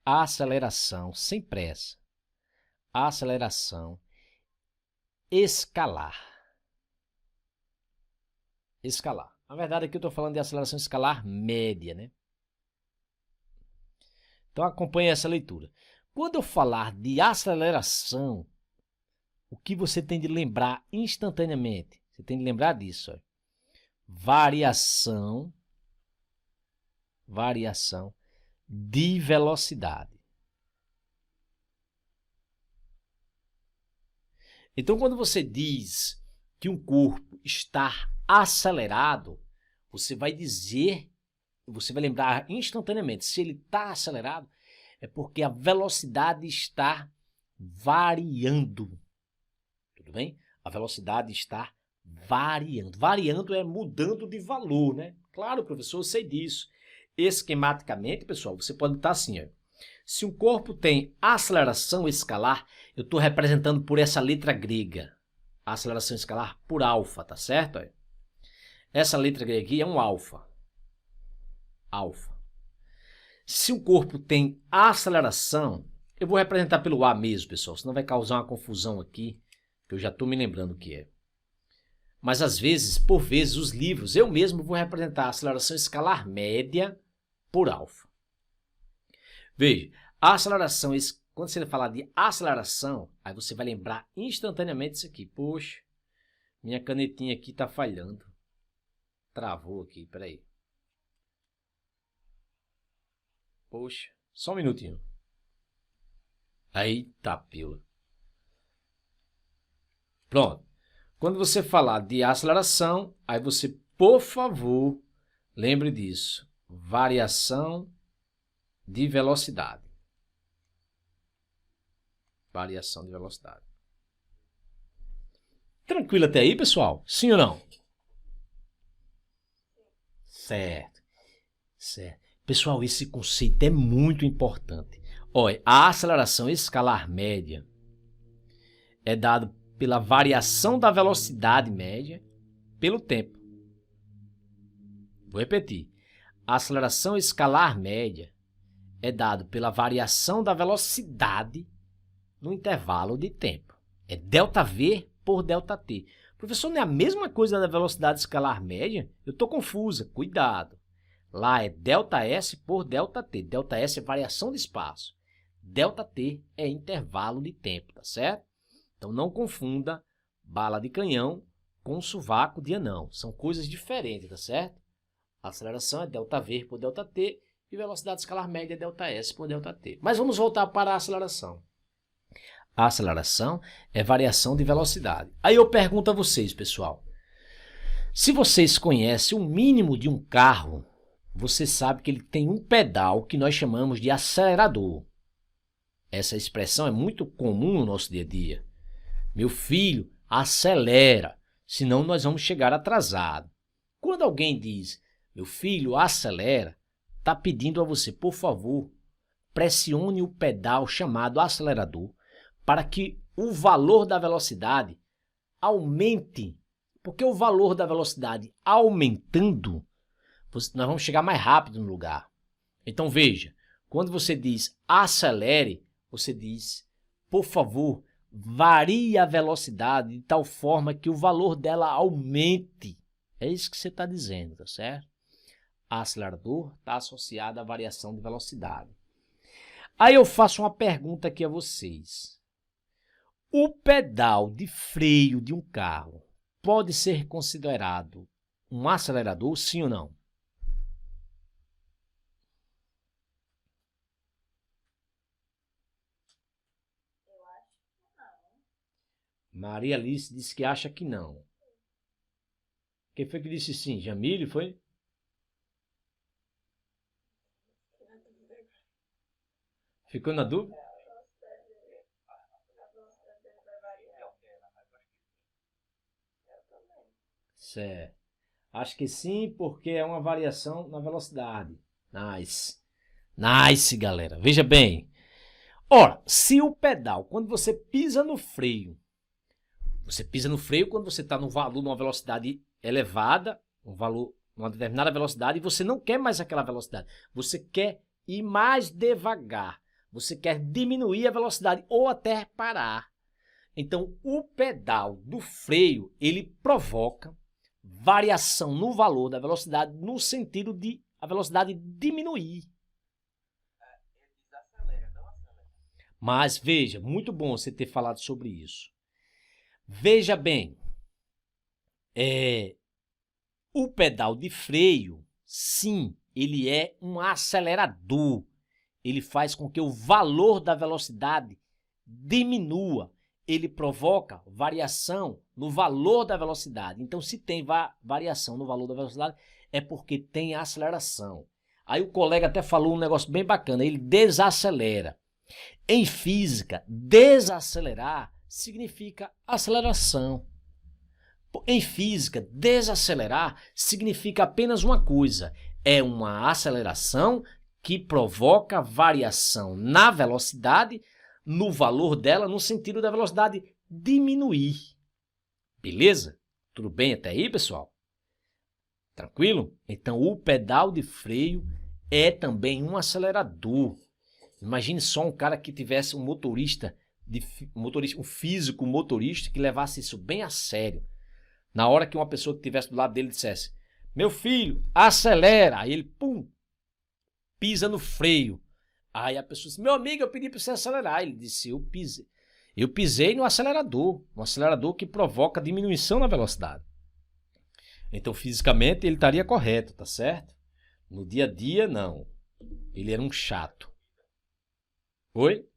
S1: aceleração sem pressa. Aceleração escalar. Escalar. Na verdade, aqui eu estou falando de aceleração escalar média, né? Então acompanhe essa leitura. Quando eu falar de aceleração, o que você tem de lembrar instantaneamente? Você tem de lembrar disso. Ó. Variação de velocidade. Então, quando você diz que um corpo está acelerado, você vai lembrar instantaneamente, se ele está acelerado, é porque a velocidade está variando. Tudo bem? A velocidade está variando. Variando é mudando de valor, né? Claro, professor, eu sei disso. Esquematicamente, pessoal, você pode botar assim, ó. Se um corpo tem aceleração escalar, eu estou representando por essa letra grega. A aceleração escalar por alfa, tá certo? Ó? Essa letra grega aqui é um alfa. Alfa. Se um corpo tem aceleração, eu vou representar pelo A mesmo, pessoal, senão vai causar uma confusão aqui, que eu já estou me lembrando o que é. Mas às vezes, por vezes, os livros, eu mesmo vou representar a aceleração escalar média por alfa. Veja, a aceleração, quando você falar de aceleração, aí você vai lembrar instantaneamente isso aqui. Poxa, minha canetinha aqui está falhando. Travou aqui, peraí. Poxa, só um minutinho. Aí tá, pila. Pronto. Quando você falar de aceleração, aí você, por favor, lembre disso. Variação de velocidade. Variação de velocidade. Tranquilo até aí, pessoal? Sim ou não? Certo. Certo. Pessoal, esse conceito é muito importante. Olha, a aceleração escalar média é dado pela variação da velocidade média pelo tempo. Vou repetir. A aceleração escalar média é dado pela variação da velocidade no intervalo de tempo. É ΔV por ΔT. Professor, não é a mesma coisa da velocidade escalar média? Eu estou confusa. Cuidado. Lá é ΔS por ΔT. ΔS é variação de espaço. ΔT é intervalo de tempo, tá certo? Então não confunda bala de canhão com sovaco de anão. São coisas diferentes, tá certo? A aceleração é ΔV por ΔT e velocidade escalar média é ΔS por ΔT. Mas vamos voltar para a aceleração. A aceleração é variação de velocidade. Aí eu pergunto a vocês, pessoal. Se vocês conhecem o mínimo de um carro, você sabe que ele tem um pedal que nós chamamos de acelerador. Essa expressão é muito comum no nosso dia a dia. Meu filho, acelera, senão nós vamos chegar atrasado. Quando alguém diz, meu filho, acelera, está pedindo a você, por favor, pressione o pedal chamado acelerador para que o valor da velocidade aumente. Porque o valor da velocidade aumentando, nós vamos chegar mais rápido no lugar. Então veja, quando você diz acelere, você diz, por favor, varie a velocidade de tal forma que o valor dela aumente. É isso que você está dizendo, tá certo? Acelerador está associado à variação de velocidade. Aí eu faço uma pergunta aqui a vocês. O pedal de freio de um carro pode ser considerado um acelerador, sim ou não?
S2: Eu acho que não.
S1: Maria Alice disse que acha que não. Quem foi que disse sim? Jamile, foi?
S2: Fiquei na dúvida agora.
S1: Ficou na dúvida?
S2: A velocidade dele vai variar. Eu também.
S1: Certo. Acho que sim, porque é uma variação na velocidade. Nice. Nice, galera. Veja bem. Ora, se o pedal, quando você pisa no freio, você pisa no freio quando você está no valor, numa velocidade elevada, um valor, uma determinada velocidade, e você não quer mais aquela velocidade. Você quer ir mais devagar. Você quer diminuir a velocidade ou até parar. Então, o pedal do freio, ele provoca variação no valor da velocidade no sentido de a velocidade diminuir.
S3: Ele desacelera, não acelera.
S1: Mas veja, muito bom você ter falado sobre isso. Veja bem, o pedal de freio, sim, ele é um acelerador. Ele faz com que o valor da velocidade diminua. Ele provoca variação no valor da velocidade. Então, se tem variação no valor da velocidade, é porque tem aceleração. Aí o colega até falou um negócio bem bacana, ele desacelera. Em física, desacelerar significa aceleração. Em física, desacelerar significa apenas uma coisa, é uma aceleração que provoca variação na velocidade, no valor dela, no sentido da velocidade diminuir. Beleza? Tudo bem até aí, pessoal? Tranquilo? Então, o pedal de freio é também um acelerador. Imagine só um cara que tivesse um motorista, um físico motorista que levasse isso bem a sério. Na hora que uma pessoa que estivesse do lado dele dissesse, meu filho, acelera, aí ele, pum, pisa no freio. Aí a pessoa disse, meu amigo, eu pedi para você acelerar. Ele disse, eu pisei no acelerador, um acelerador que provoca diminuição na velocidade. Então, fisicamente, ele estaria correto, tá certo? No dia a dia, não. Ele era um chato. Oi?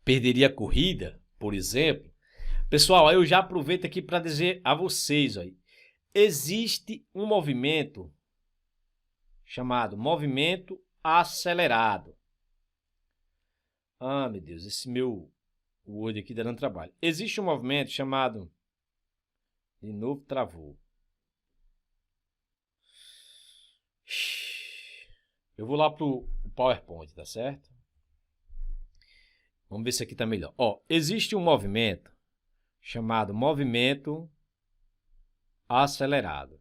S1: Perderia a corrida, por exemplo? Pessoal, aí eu já aproveito aqui para dizer a vocês, aí, existe um movimento chamado movimento acelerado. Ah, meu Deus, esse meu Word aqui dando trabalho. Existe um movimento chamado... De novo travou. Eu vou lá pro PowerPoint, tá certo? Vamos ver se aqui tá melhor. Ó, existe um movimento chamado movimento acelerado.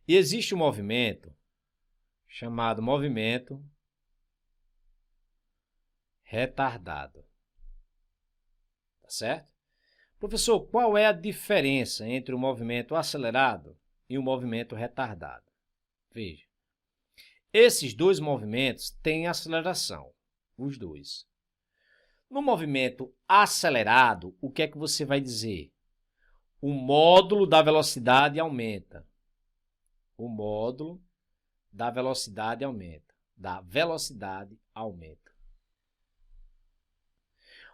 S1: E existe um movimento chamado movimento retardado. Tá certo? Professor, qual é a diferença entre o movimento acelerado e o movimento retardado? Veja. Esses dois movimentos têm aceleração, os dois. No movimento acelerado, o que é que você vai dizer? O módulo da velocidade aumenta. O módulo da velocidade aumenta. Da velocidade aumenta.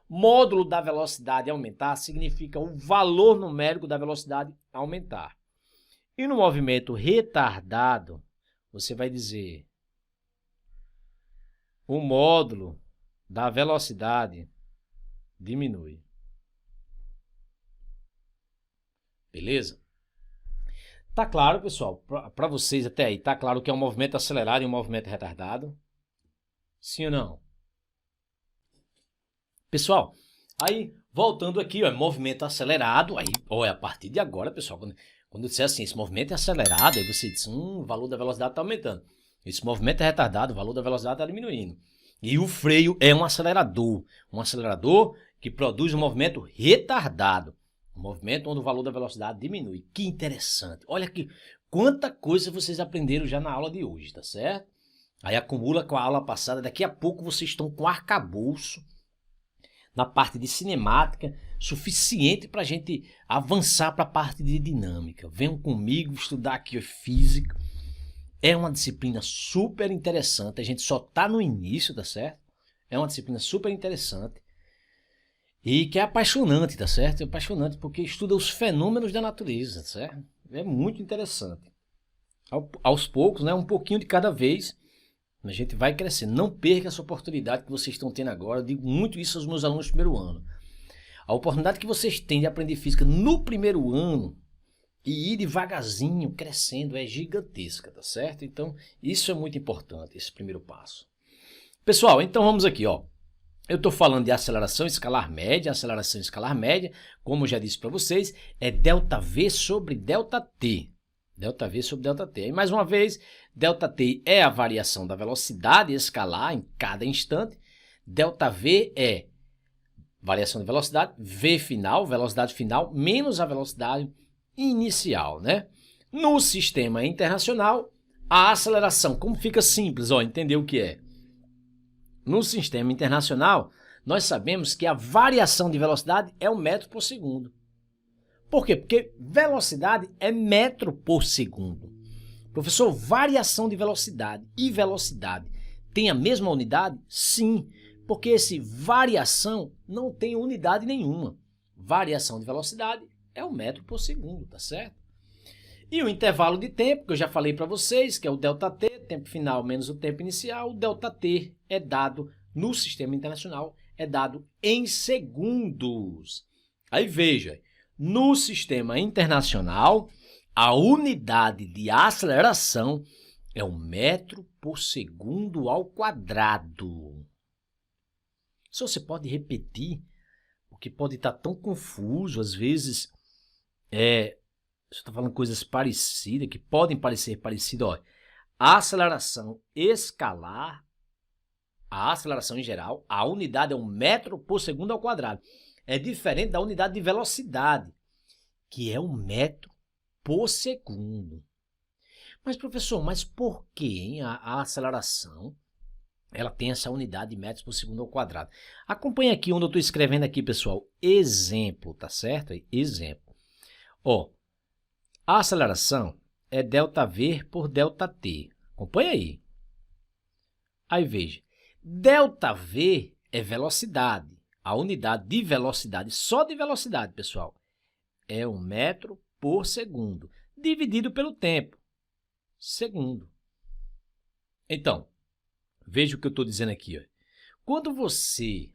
S1: Módulo da velocidade aumentar significa o valor numérico da velocidade aumentar. E no movimento retardado, você vai dizer o módulo da velocidade diminui. Beleza? Tá claro, pessoal? Para vocês até aí, tá claro que é um movimento acelerado e um movimento retardado? Sim ou não? Pessoal, aí voltando aqui, ó, movimento acelerado, aí, ó, a partir de agora, pessoal, quando eu disser assim, esse movimento é acelerado, aí você diz, o valor da velocidade está aumentando. Esse movimento é retardado, o valor da velocidade está diminuindo. E o freio é um acelerador que produz um movimento retardado, um movimento onde o valor da velocidade diminui. Que interessante. Olha aqui, quanta coisa vocês aprenderam já na aula de hoje, tá certo? Aí acumula com a aula passada, daqui a pouco vocês estão com arcabouço na parte de cinemática, suficiente para a gente avançar para a parte de dinâmica. Venham comigo estudar aqui física. É uma disciplina super interessante, a gente só está no início, tá certo? É uma disciplina super interessante e que é apaixonante, tá certo? É apaixonante porque estuda os fenômenos da natureza, tá certo? É muito interessante. Aos poucos, né, um pouquinho de cada vez, a gente vai crescendo. Não perca essa oportunidade que vocês estão tendo agora. Eu digo muito isso aos meus alunos do primeiro ano. A oportunidade que vocês têm de aprender física no primeiro ano e ir devagarzinho crescendo é gigantesca, tá certo? Então, isso é muito importante, esse primeiro passo. Pessoal, então vamos aqui, ó. Eu estou falando de aceleração escalar média. Aceleração escalar média, como eu já disse para vocês, é ΔV sobre ΔT. ΔV sobre ΔT. E mais uma vez, ΔT é a variação da velocidade escalar em cada instante. ΔV é variação de velocidade, V final, velocidade final, menos a velocidade inicial, né? No sistema internacional, a aceleração, como fica simples, ó, entender o que é. No sistema internacional, nós sabemos que a variação de velocidade é 1 metro por segundo. Por quê? Porque velocidade é metro por segundo. Professor, variação de velocidade e velocidade tem a mesma unidade? Sim, porque esse variação não tem unidade nenhuma. Variação de velocidade é 1 metro por segundo, tá certo? E o intervalo de tempo, que eu já falei para vocês, que é o ΔT, tempo final menos o tempo inicial, o ΔT é dado no sistema internacional, é dado em segundos. Aí veja, no sistema internacional, a unidade de aceleração é 1 metro por segundo ao quadrado. Isso você pode repetir, porque pode estar tão confuso, às vezes, você está falando coisas parecidas, que podem parecer parecidas. Olha, a aceleração escalar, a aceleração em geral, a unidade é 1 metro por segundo ao quadrado. É diferente da unidade de velocidade, que é 1 metro por segundo. Mas, professor, mas por que a aceleração ela tem essa unidade de metros por segundo ao quadrado? Acompanhe aqui onde eu estou escrevendo aqui, pessoal. Exemplo, tá certo? Exemplo. Ó, a aceleração é ΔV por ΔT. Acompanha aí. Aí veja, ΔV é velocidade. A unidade de velocidade, só de velocidade, pessoal, é 1 metro por segundo, dividido pelo tempo, segundo. Então, veja o que eu estou dizendo aqui. Ó. Quando você...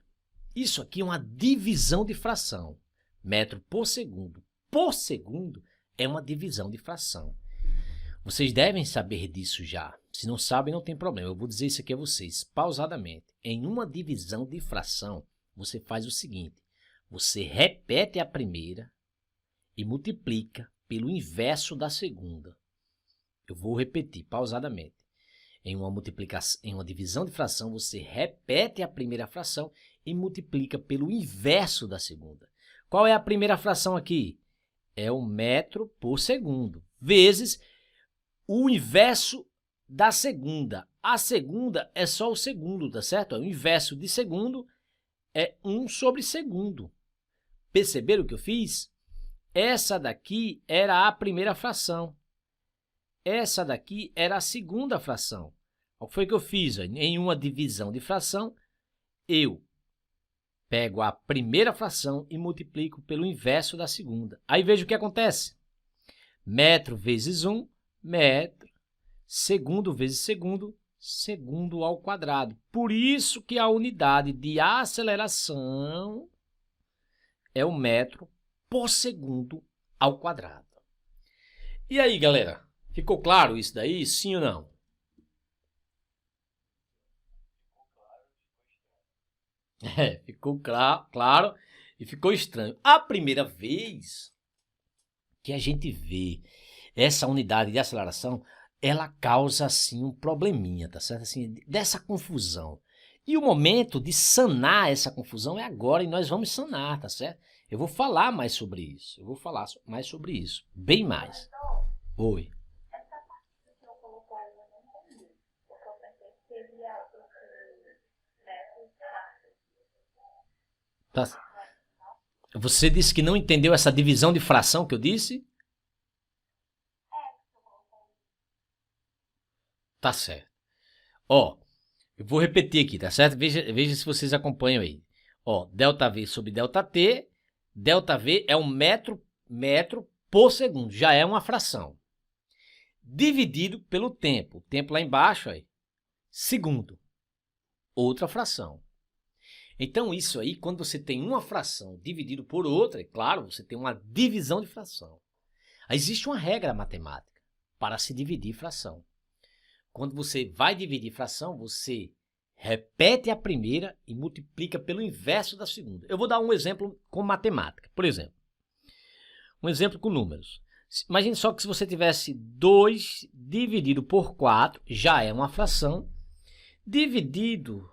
S1: Isso aqui é uma divisão de fração. Metro por segundo é uma divisão de fração. Vocês devem saber disso já. Se não sabem, não tem problema. Eu vou dizer isso aqui a vocês, pausadamente. Em uma divisão de fração, você faz o seguinte. Você repete a primeira e multiplica pelo inverso da segunda. Eu vou repetir pausadamente. Em uma divisão de fração, você repete a primeira fração e multiplica pelo inverso da segunda. Qual é a primeira fração aqui? É 1 metro por segundo, vezes o inverso da segunda. A segunda é só o segundo, tá certo? O inverso de segundo é 1 sobre segundo. Perceberam o que eu fiz? Essa daqui era a primeira fração. Essa daqui era a segunda fração. O que foi que eu fiz? Em uma divisão de fração, eu pego a primeira fração e multiplico pelo inverso da segunda. Aí veja o que acontece. Metro vezes 1, metro. Segundo vezes segundo, segundo ao quadrado. Por isso que a unidade de aceleração é 1 metro por segundo ao quadrado. E aí, galera? Ficou claro isso daí? Sim ou não? Ficou claro e ficou estranho. A primeira vez que a gente vê essa unidade de aceleração, ela causa assim um probleminha, tá certo? Assim, dessa confusão. E o momento de sanar essa confusão é agora e nós vamos sanar, tá certo? Eu vou falar mais sobre isso. Bem mais. Oi.
S2: Essa parte que o senhor colocou aí eu não entendi. Porque eu pensei que seria esse método rápido.
S1: Tá. Você disse que não entendeu essa divisão de fração que eu disse? Tá certo. Ó, eu vou repetir aqui, tá certo? Veja se vocês acompanham aí. Ó, ΔV sobre ΔT. ΔV é um metro por segundo. Já é uma fração. Dividido pelo tempo. O tempo lá embaixo, aí. Segundo. Outra fração. Então, isso aí, quando você tem uma fração dividido por outra, é claro, você tem uma divisão de fração. Aí existe uma regra matemática para se dividir fração. Quando você vai dividir fração, você repete a primeira e multiplica pelo inverso da segunda. Eu vou dar um exemplo com matemática. Por exemplo, um exemplo com números. Imagine só que se você tivesse 2 dividido por 4, já é uma fração, dividido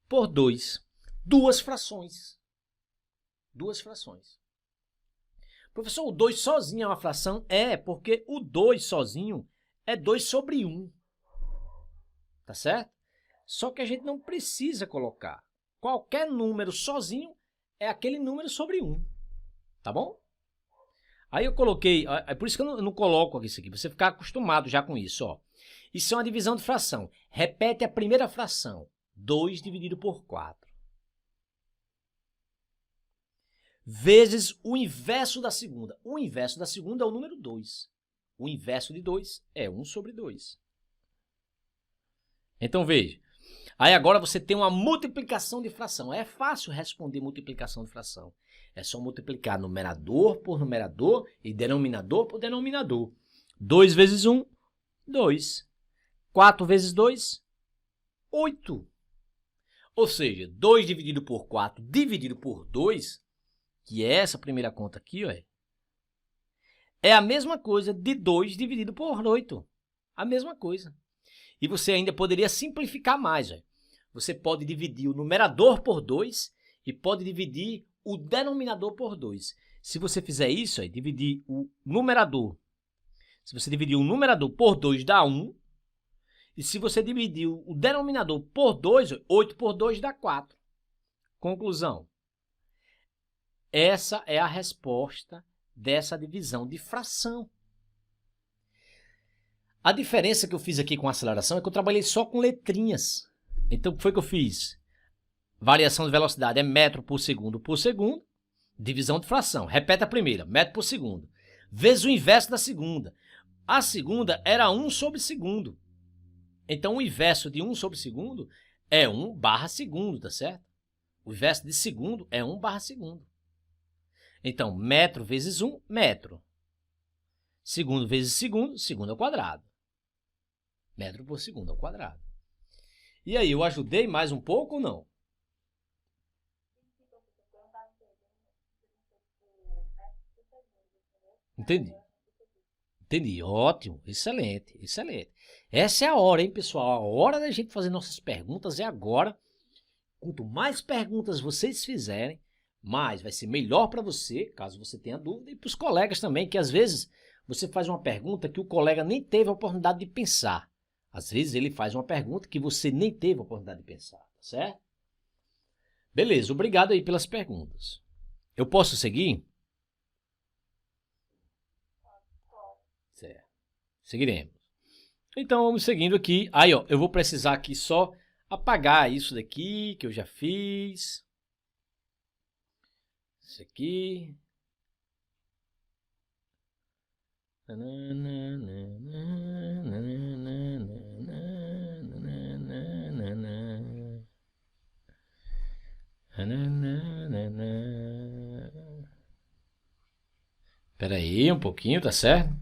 S1: por 2. Duas frações. Duas frações. Professor, o 2 sozinho é uma fração? É, porque o 2 sozinho é 2 sobre 1. Tá certo? Só que a gente não precisa colocar. Qualquer número sozinho é aquele número sobre 1. Tá bom? Aí eu coloquei, é por isso que eu não coloco aqui isso aqui, pra você ficar acostumado já com isso, ó. Isso é uma divisão de fração. Repete a primeira fração. 2 dividido por 4. Vezes o inverso da segunda. O inverso da segunda é o número 2. O inverso de 2 é 1 sobre 2. Então, veja. Aí agora você tem uma multiplicação de fração. É fácil responder multiplicação de fração. É só multiplicar numerador por numerador e denominador por denominador. 2 vezes 1, 2. 4 vezes 2, 8. Ou seja, 2 dividido por 4 dividido por 2, que é essa primeira conta aqui, ó, é a mesma coisa de 2 dividido por 8. A mesma coisa. E você ainda poderia simplificar mais. Ó. Você pode dividir o numerador por 2 e pode dividir o denominador por 2. Se você fizer isso, ó, dividir o numerador. Se você dividir o numerador por 2 dá 1. E se você dividir o denominador por 2, 8 por 2 dá 4. Conclusão. Essa é a resposta dessa divisão de fração. A diferença que eu fiz aqui com aceleração é que eu trabalhei só com letrinhas. Então, o que foi que eu fiz? Variação de velocidade é metro por segundo, divisão de fração. Repete a primeira, metro por segundo. Vezes o inverso da segunda. A segunda era 1 sobre segundo. Então, o inverso de 1 sobre segundo é 1 barra segundo, tá certo? O inverso de segundo é 1 barra segundo. Então, metro vezes 1, metro. Segundo vezes segundo, segundo ao quadrado. Metro por segundo ao quadrado. E aí, eu ajudei mais um pouco ou não? Entendi. Entendi. Ótimo. Excelente. Excelente. Essa é a hora, hein, pessoal? A hora da gente fazer nossas perguntas é agora. Quanto mais perguntas vocês fizerem, mais vai ser melhor para você, caso você tenha dúvida, e para os colegas também, que às vezes você faz uma pergunta que o colega nem teve a oportunidade de pensar. Às vezes ele faz uma pergunta que você nem teve a oportunidade de pensar, tá certo? Beleza, obrigado aí pelas perguntas. Eu posso seguir? Certo. Seguiremos. Então, vamos seguindo aqui. Aí, ó, eu vou precisar aqui só apagar isso daqui, que eu já fiz. Isso aqui. Espera aí um pouquinho, tá certo?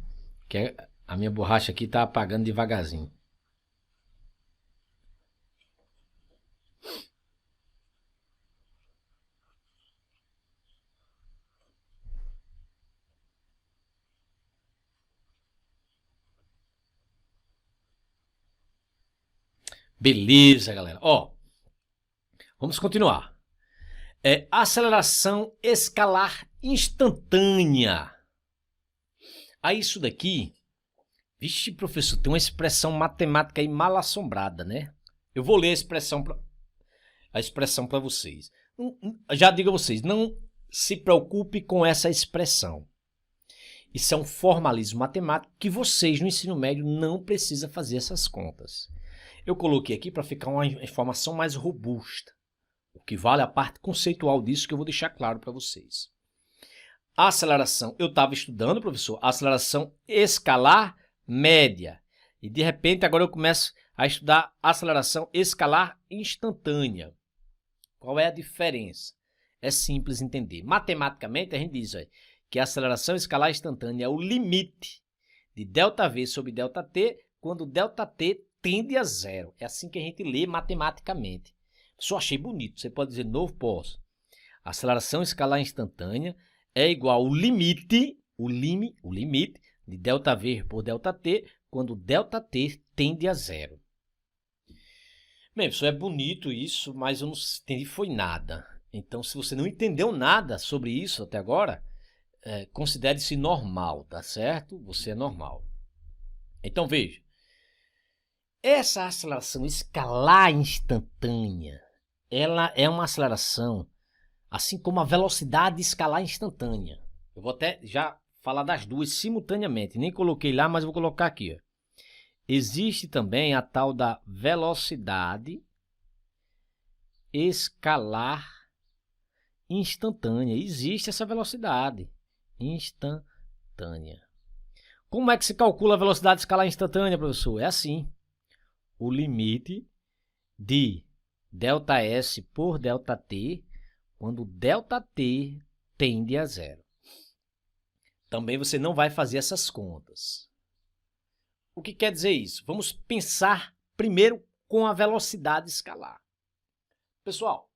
S1: Que a minha borracha aqui tá apagando devagarzinho. Beleza, galera. Ó, vamos continuar. Aceleração escalar instantânea. Aí isso daqui, vixe, professor, tem uma expressão matemática aí mal assombrada, né? Eu vou ler a expressão para vocês. Já digo a vocês, não se preocupe com essa expressão. Isso é um formalismo matemático que vocês no ensino médio não precisam fazer essas contas. Eu coloquei aqui para ficar uma informação mais robusta. O que vale a parte conceitual disso que eu vou deixar claro para vocês. A aceleração, eu estava estudando, professor, a aceleração escalar média. E de repente agora eu começo a estudar a aceleração escalar instantânea. Qual é a diferença? É simples entender. Matematicamente a gente diz que a aceleração escalar instantânea é o limite de ΔV sobre ΔT quando ΔT tende a zero. É assim que a gente lê matematicamente. Só achei bonito. Você pode dizer de novo, posso. A aceleração escalar instantânea é igual ao limite, o limite de ΔV por ΔT quando ΔT tende a zero. Bem, pessoal, é bonito isso, mas eu não entendi foi nada. Então, se você não entendeu nada sobre isso até agora, considere-se normal, tá certo? Você é normal. Então, veja. Essa aceleração escalar instantânea, ela é uma aceleração, assim como a velocidade escalar instantânea. Eu vou até já falar das duas simultaneamente. Nem coloquei lá, mas vou colocar aqui. Ó. Existe também a tal da velocidade escalar instantânea. Existe essa velocidade instantânea. Como é que se calcula a velocidade escalar instantânea, professor? É assim. O limite de ΔS por ΔT quando ΔT tende a zero. Também você não vai fazer essas contas. O que quer dizer isso? Vamos pensar primeiro com a velocidade escalar. Pessoal,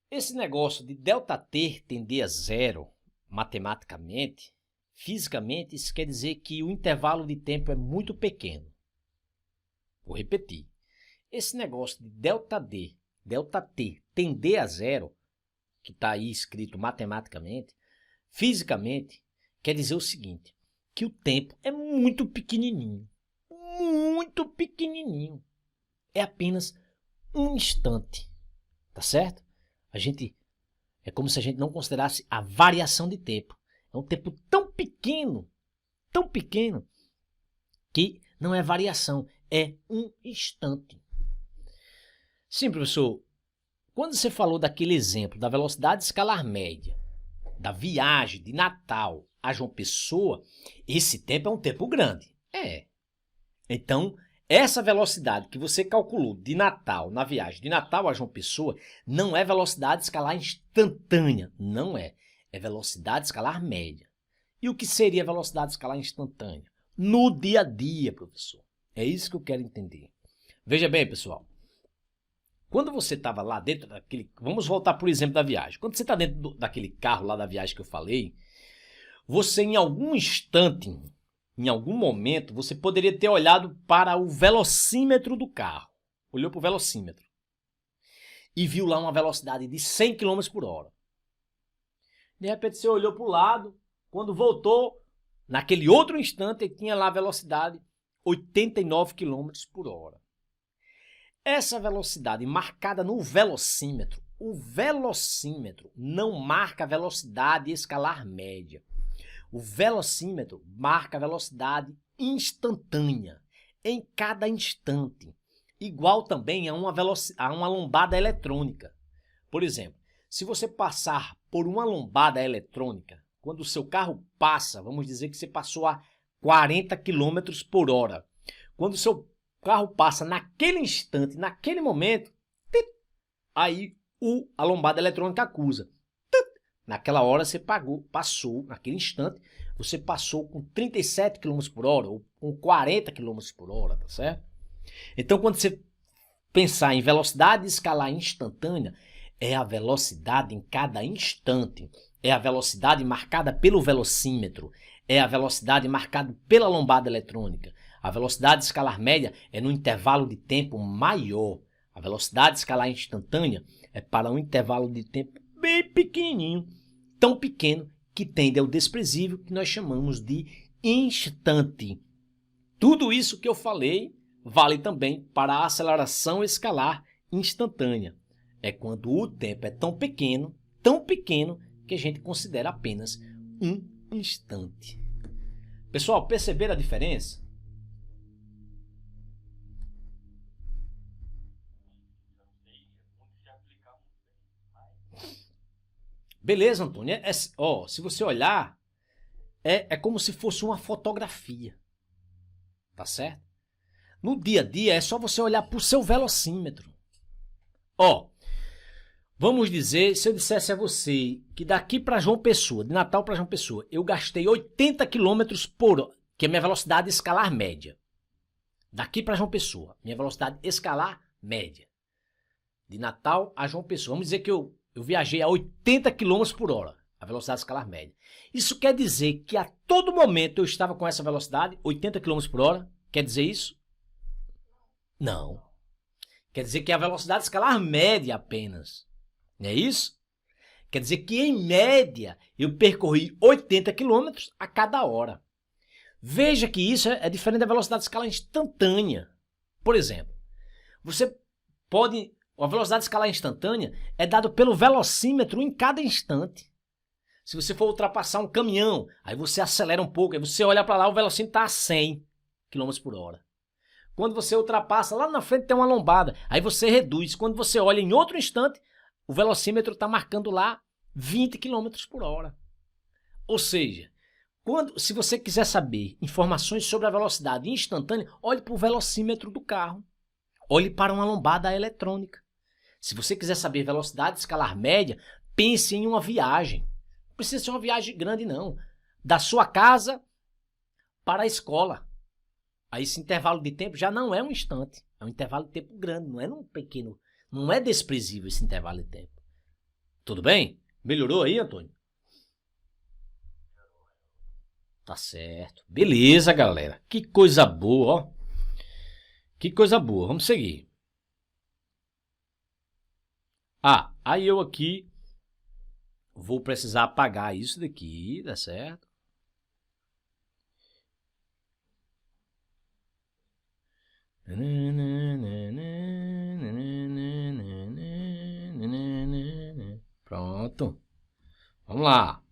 S1: esse negócio de ΔT tender a zero, matematicamente, fisicamente, isso quer dizer que o intervalo de tempo é muito pequeno. Vou repetir. Esse negócio de ΔT tender a zero, que está aí escrito matematicamente, fisicamente, quer dizer o seguinte, que o tempo é muito pequenininho. Muito pequenininho. É apenas um instante. Tá certo? É como se a gente não considerasse a variação de tempo. É um tempo tão pequeno, que não é variação, é um instante. Sim, professor, quando você falou daquele exemplo da velocidade escalar média, da viagem de Natal a João Pessoa, esse tempo é um tempo grande. Então, essa velocidade que você calculou de Natal, na viagem de Natal a João Pessoa, não é velocidade escalar instantânea, não é. É velocidade escalar média. E o que seria velocidade escalar instantânea? No dia a dia, professor. É isso que eu quero entender. Veja bem, pessoal. Quando você estava lá dentro daquele... Vamos voltar por exemplo da viagem. Quando você está dentro daquele carro lá da viagem que eu falei, você em algum instante, em algum momento, você poderia ter olhado para o velocímetro do carro. Olhou para o velocímetro. E viu lá uma velocidade de 100 km por hora. De repente você olhou para o lado, quando voltou, naquele outro instante, ele tinha lá a velocidade 89 km por hora. Essa velocidade marcada no velocímetro, o velocímetro não marca a velocidade escalar média. O velocímetro marca a velocidade instantânea, em cada instante, igual também a uma lombada eletrônica. Por exemplo, se você passar por uma lombada eletrônica, quando o seu carro passa, vamos dizer que você passou a 40 km por hora. Quando o seu carro passa naquele instante, naquele momento, aí a lombada eletrônica acusa. Naquela hora você passou, naquele instante, você passou com 37 km por hora ou com 40 km por hora, tá certo? Então, quando você pensar em velocidade escalar instantânea, é a velocidade em cada instante, é a velocidade marcada pelo velocímetro, é a velocidade marcada pela lombada eletrônica. A velocidade escalar média é no intervalo de tempo maior. A velocidade escalar instantânea é para um intervalo de tempo bem pequenininho, tão pequeno que tende ao desprezível, que nós chamamos de instante. Tudo isso que eu falei vale também para a aceleração escalar instantânea. é quando o tempo é tão pequeno, que a gente considera apenas um instante. Pessoal, perceberam a diferença? Beleza, Antônio? Se você olhar, é como se fosse uma fotografia. Tá certo? No dia a dia, é só você olhar para o seu velocímetro. Vamos dizer, se eu dissesse a você que daqui para João Pessoa, de Natal para João Pessoa, eu gastei 80 km por hora, que é a minha velocidade escalar média. Daqui para João Pessoa, minha velocidade escalar média. De Natal a João Pessoa. Vamos dizer que eu viajei a 80 km por hora, a velocidade escalar média. Isso quer dizer que a todo momento eu estava com essa velocidade, 80 km por hora? Quer dizer isso? Não. Quer dizer que é a velocidade escalar média apenas. Não é isso? Quer dizer que, em média, eu percorri 80 km a cada hora. Veja que isso é diferente da velocidade escalar instantânea. Por exemplo, a velocidade escalar instantânea é dada pelo velocímetro em cada instante. Se você for ultrapassar um caminhão, aí você acelera um pouco, aí você olha para lá, o velocímetro está a 100 km por hora. Quando você ultrapassa, lá na frente tem uma lombada, aí você reduz. Quando você olha em outro instante, o velocímetro está marcando lá 20 km por hora. Ou seja, se você quiser saber informações sobre a velocidade instantânea, olhe para o velocímetro do carro. Olhe para uma lombada eletrônica. Se você quiser saber velocidade escalar média, pense em uma viagem. Não precisa ser uma viagem grande, não. Da sua casa para a escola. Aí esse intervalo de tempo já não é um instante. É um intervalo de tempo grande, não é um pequeno. Não é desprezível esse intervalo de tempo. Tudo bem? Melhorou aí, Antônio? Tá certo. Beleza, galera. Que coisa boa, ó. Que coisa boa. Vamos seguir. Aí eu aqui vou precisar apagar isso daqui, tá certo? Pronto. Vamos lá.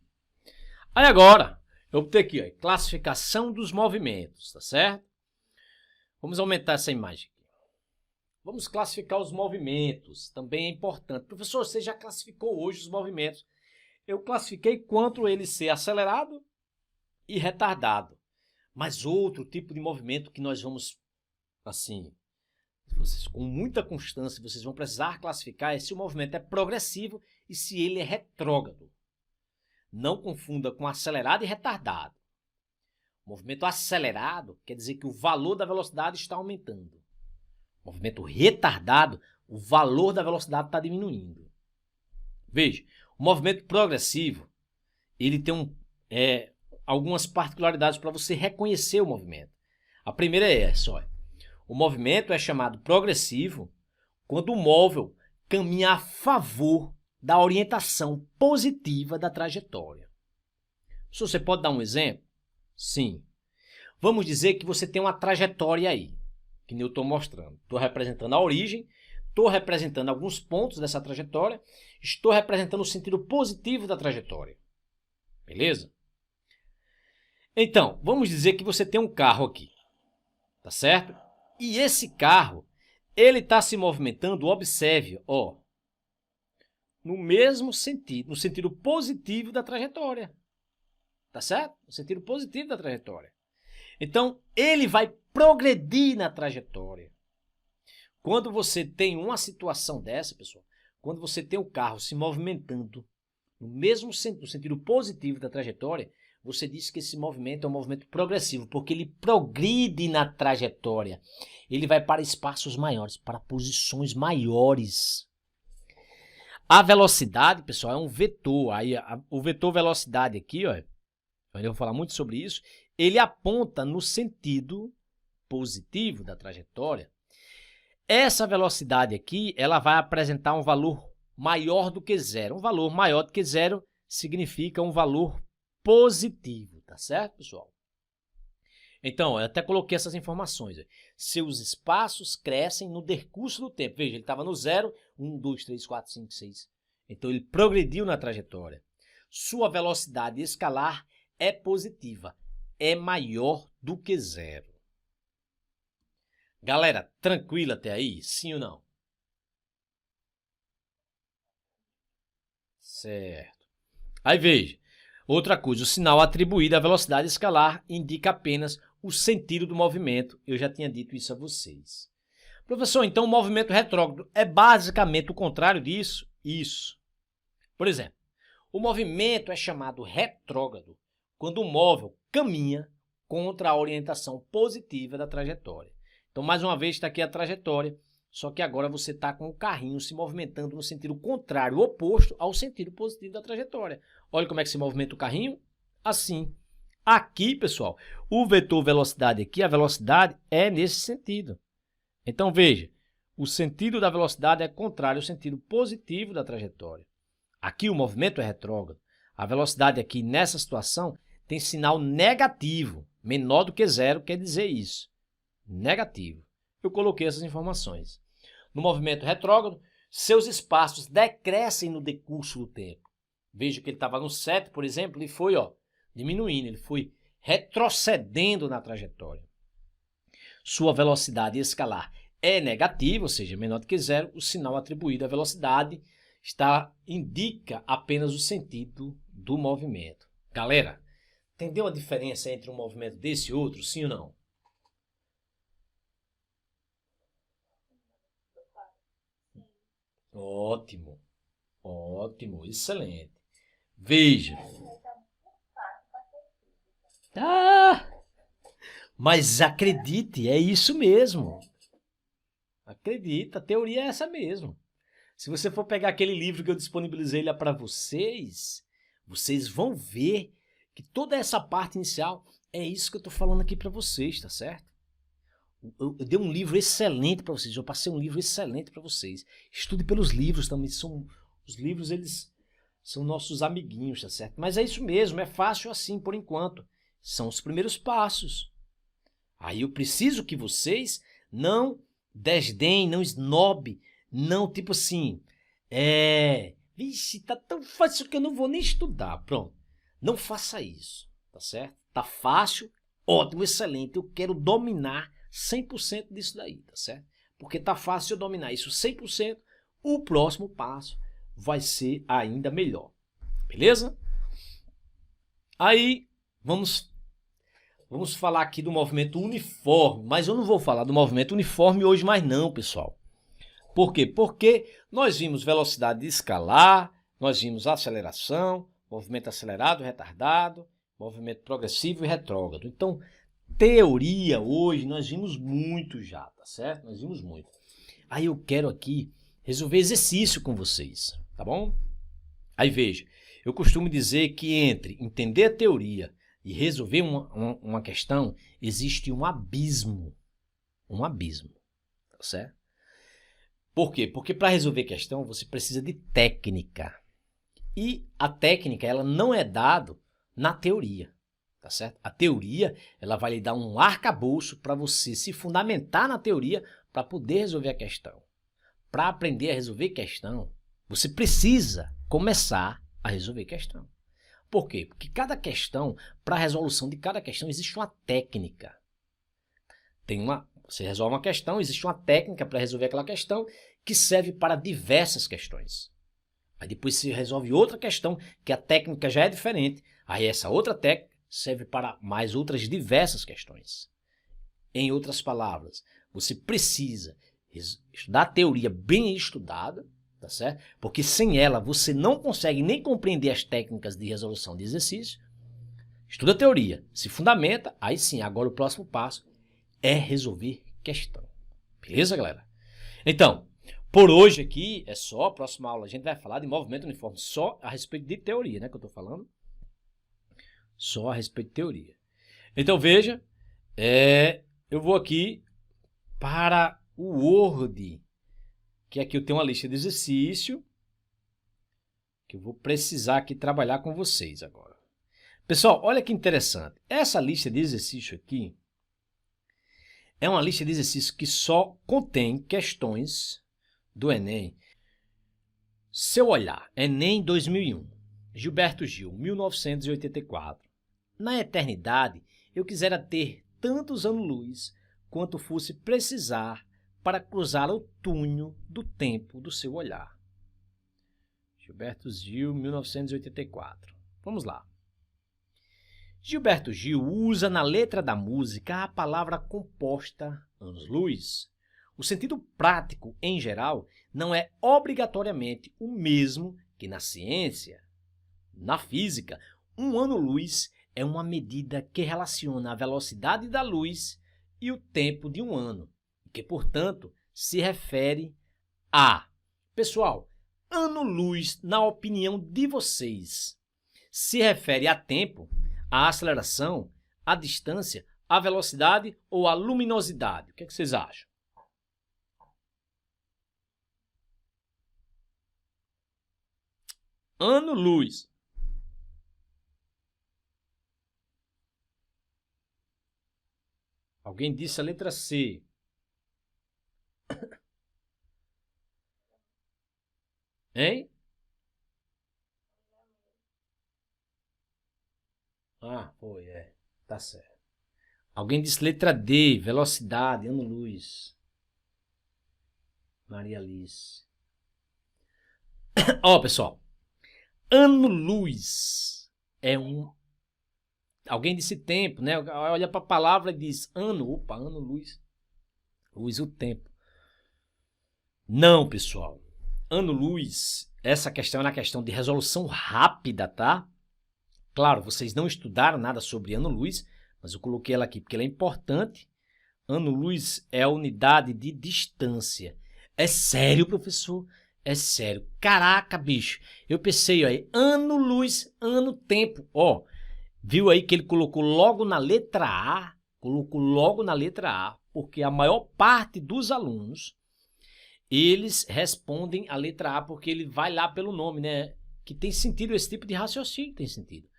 S1: Aí agora, eu vou ter aqui, ó, classificação dos movimentos, tá certo? Vamos aumentar essa imagem aqui. Vamos classificar os movimentos, também é importante. Professor, você já classificou hoje os movimentos. Eu classifiquei quanto ele ser acelerado e retardado. Mas outro tipo de movimento que nós vamos, assim, com muita constância, vocês vão precisar classificar é se o movimento é progressivo e se ele é retrógrado. Não confunda com acelerado e retardado. O movimento acelerado quer dizer que o valor da velocidade está aumentando. O movimento retardado, o valor da velocidade está diminuindo. Veja, o movimento progressivo, ele tem algumas particularidades para você reconhecer o movimento. A primeira é essa, olha. O movimento é chamado progressivo quando o móvel caminha a favor da orientação positiva da trajetória. Você pode dar um exemplo? Sim. Vamos dizer que você tem uma trajetória aí, que eu estou mostrando. Estou representando a origem, estou representando alguns pontos dessa trajetória, estou representando o sentido positivo da trajetória. Beleza? Então, vamos dizer que você tem um carro aqui, tá certo? E esse carro, ele está se movimentando, observe, ó, no mesmo sentido, no sentido positivo da trajetória. Tá certo? No sentido positivo da trajetória. Então, ele vai progredir na trajetória. Quando você tem uma situação dessa, pessoal, quando você tem o carro se movimentando no sentido positivo da trajetória, você diz que esse movimento é um movimento progressivo, porque ele progride na trajetória. Ele vai para espaços maiores, para posições maiores. A velocidade, pessoal, é um vetor. Aí, o vetor velocidade aqui, ó, eu vou falar muito sobre isso, ele aponta no sentido positivo da trajetória. Essa velocidade aqui, ela vai apresentar um valor maior do que zero. Um valor maior do que zero significa um valor positivo, tá certo, pessoal? Então, eu até coloquei essas informações. Seus espaços crescem no decurso do tempo. Veja, ele estava no 0, 1, 2, 3, 4, 5, 6. Então, ele progrediu na trajetória. Sua velocidade escalar é positiva. É maior do que 0. Galera, tranquilo até aí? Sim ou não? Certo. Aí veja. Outra coisa, o sinal atribuído à velocidade escalar indica apenas o sentido do movimento. Eu já tinha dito isso a vocês. Professor, então o movimento retrógrado é basicamente o contrário disso? Isso. Por exemplo, o movimento é chamado retrógrado quando o móvel caminha contra a orientação positiva da trajetória. Então, mais uma vez, está aqui a trajetória, só que agora você está com o carrinho se movimentando no sentido contrário, oposto ao sentido positivo da trajetória. Olha como é que se movimenta o carrinho. Assim. Aqui, pessoal, o vetor velocidade aqui, a velocidade é nesse sentido. Então, veja, o sentido da velocidade é contrário ao sentido positivo da trajetória. Aqui o movimento é retrógrado. A velocidade aqui, nessa situação, tem sinal negativo, menor do que 0, quer dizer isso. Negativo. Eu coloquei essas informações. No movimento retrógrado, seus espaços decrescem no decurso do tempo. Veja que ele estava no 7, por exemplo, e foi diminuindo, ele foi retrocedendo na trajetória. Sua velocidade escalar é negativa, ou seja, menor do que 0, o sinal atribuído à velocidade indica apenas o sentido do movimento. Galera, entendeu a diferença entre um movimento desse e outro, sim ou não? Ótimo, ótimo, excelente. Veja. Mas acredite, é isso mesmo. Acredita, a teoria é essa mesmo. Se você for pegar aquele livro que eu disponibilizei lá para vocês, vocês vão ver que toda essa parte inicial é isso que eu estou falando aqui para vocês, tá certo? Eu dei um livro excelente para vocês, eu passei um livro excelente para vocês. Estude pelos livros também, os livros eles são nossos amiguinhos, tá certo? Mas é isso mesmo, é fácil assim por enquanto. São os primeiros passos. Aí eu preciso que vocês não desdenem, não esnobe, não tipo assim, vixe, tá tão fácil que eu não vou nem estudar. Pronto, não faça isso, tá certo? Tá fácil, ótimo, excelente, eu quero dominar 100% disso daí, tá certo? Porque tá fácil eu dominar isso 100%, o próximo passo vai ser ainda melhor, beleza? Aí, vamos falar aqui do movimento uniforme, mas eu não vou falar do movimento uniforme hoje mais não, pessoal. Por quê? Porque nós vimos velocidade escalar, nós vimos aceleração, movimento acelerado, retardado, movimento progressivo e retrógrado. Então, teoria hoje nós vimos muito já, tá certo? Nós vimos muito. Aí eu quero aqui resolver exercício com vocês, tá bom? Aí veja, eu costumo dizer que entre entender a teoria e resolver uma questão, existe um abismo. Um abismo, tá certo? Por quê? Porque para resolver questão você precisa de técnica. E a técnica ela não é dada na teoria, tá certo? A teoria ela vai lhe dar um arcabouço para você se fundamentar na teoria para poder resolver a questão. Para aprender a resolver questão, você precisa começar a resolver questão. Por quê? Porque cada questão, para a resolução de cada questão, existe uma técnica. Você resolve uma questão, existe uma técnica para resolver aquela questão que serve para diversas questões. Aí depois você resolve outra questão, que a técnica já é diferente. Aí essa outra técnica serve para mais outras diversas questões. Em outras palavras, você precisa estudar a teoria bem estudada, tá certo? Porque sem ela você não consegue nem compreender as técnicas de resolução de exercício. Estuda a teoria, se fundamenta, aí sim, agora o próximo passo é resolver questão. Beleza, galera? Então, por hoje aqui é só, a próxima aula a gente vai falar de movimento uniforme, só a respeito de teoria, né, que eu tô falando. Só a respeito de teoria. Então, veja, eu vou aqui para o Word, que aqui eu tenho uma lista de exercício, que eu vou precisar aqui trabalhar com vocês agora. Pessoal, olha que interessante. Essa lista de exercício aqui, É uma lista de exercícios que só contém questões do Enem. Seu olhar, Enem 2001, Gilberto Gil, 1984. Na eternidade, eu quisera ter tantos anos-luz quanto fosse precisar para cruzar o túnel do tempo do seu olhar. Gilberto Gil, 1984. Vamos lá. Gilberto Gil usa na letra da música a palavra composta anos-luz. O sentido prático, em geral, não é obrigatoriamente o mesmo que na ciência. Na física, um ano-luz é uma medida que relaciona a velocidade da luz e o tempo de um ano, que, portanto, se refere a... Pessoal, ano-luz, na opinião de vocês, se refere a tempo, a aceleração, a distância, a velocidade ou a luminosidade? O que vocês acham? Ano-luz. Alguém disse a letra C. Hein? Ah, foi, tá certo. Alguém disse letra D, velocidade, ano-luz. Maria Alice. Ó, pessoal. Ano-luz é um... Alguém disse tempo, né? Olha para a palavra e diz ano. Opa, ano-luz. Luz, o tempo. Não, pessoal. Ano-luz, essa questão é uma questão de resolução rápida, tá? Claro, vocês não estudaram nada sobre ano-luz, mas eu coloquei ela aqui porque ela é importante. Ano-luz é a unidade de distância. É sério, professor? É sério. Caraca, bicho. Eu pensei aí, ano-luz, ano-tempo. Ó, viu aí que ele colocou logo na letra A? Colocou logo na letra A, porque a maior parte dos alunos, eles respondem a letra A porque ele vai lá pelo nome, né? Que tem sentido, esse tipo de raciocínio tem sentido.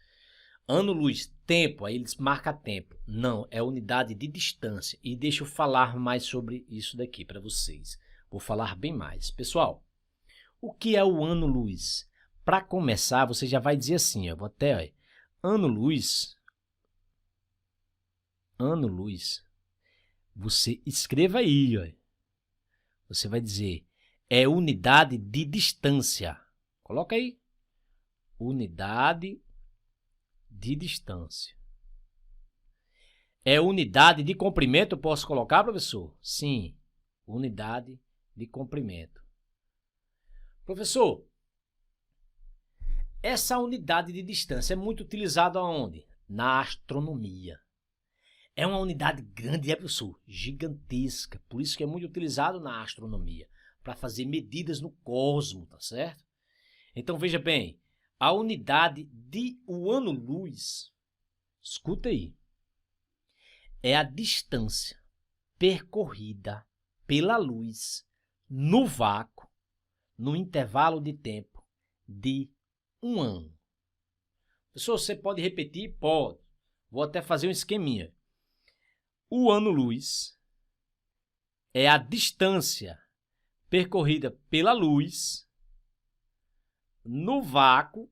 S1: Ano-luz, tempo, aí eles marcam tempo. Não, é unidade de distância. E deixa eu falar mais sobre isso daqui para vocês. Vou falar bem mais. Pessoal, o que é o ano-luz? Para começar, você já vai dizer assim, eu vou até, ano-luz, você escreva aí, ó. Você vai dizer, é unidade de distância. Coloca aí, unidade de distância. É unidade de comprimento, posso colocar, professor? Sim, unidade de comprimento. Professor, essa unidade de distância é muito utilizada onde? Na astronomia. É uma unidade grande, professor? Gigantesca. Por isso que é muito utilizado na astronomia, para fazer medidas no cosmos, tá certo? Então, veja bem, a unidade de o ano-luz, escuta aí, é a distância percorrida pela luz no vácuo, no intervalo de tempo de um ano. Professor, você pode repetir? Pode. Vou até fazer um esqueminha. O ano-luz é a distância percorrida pela luz no vácuo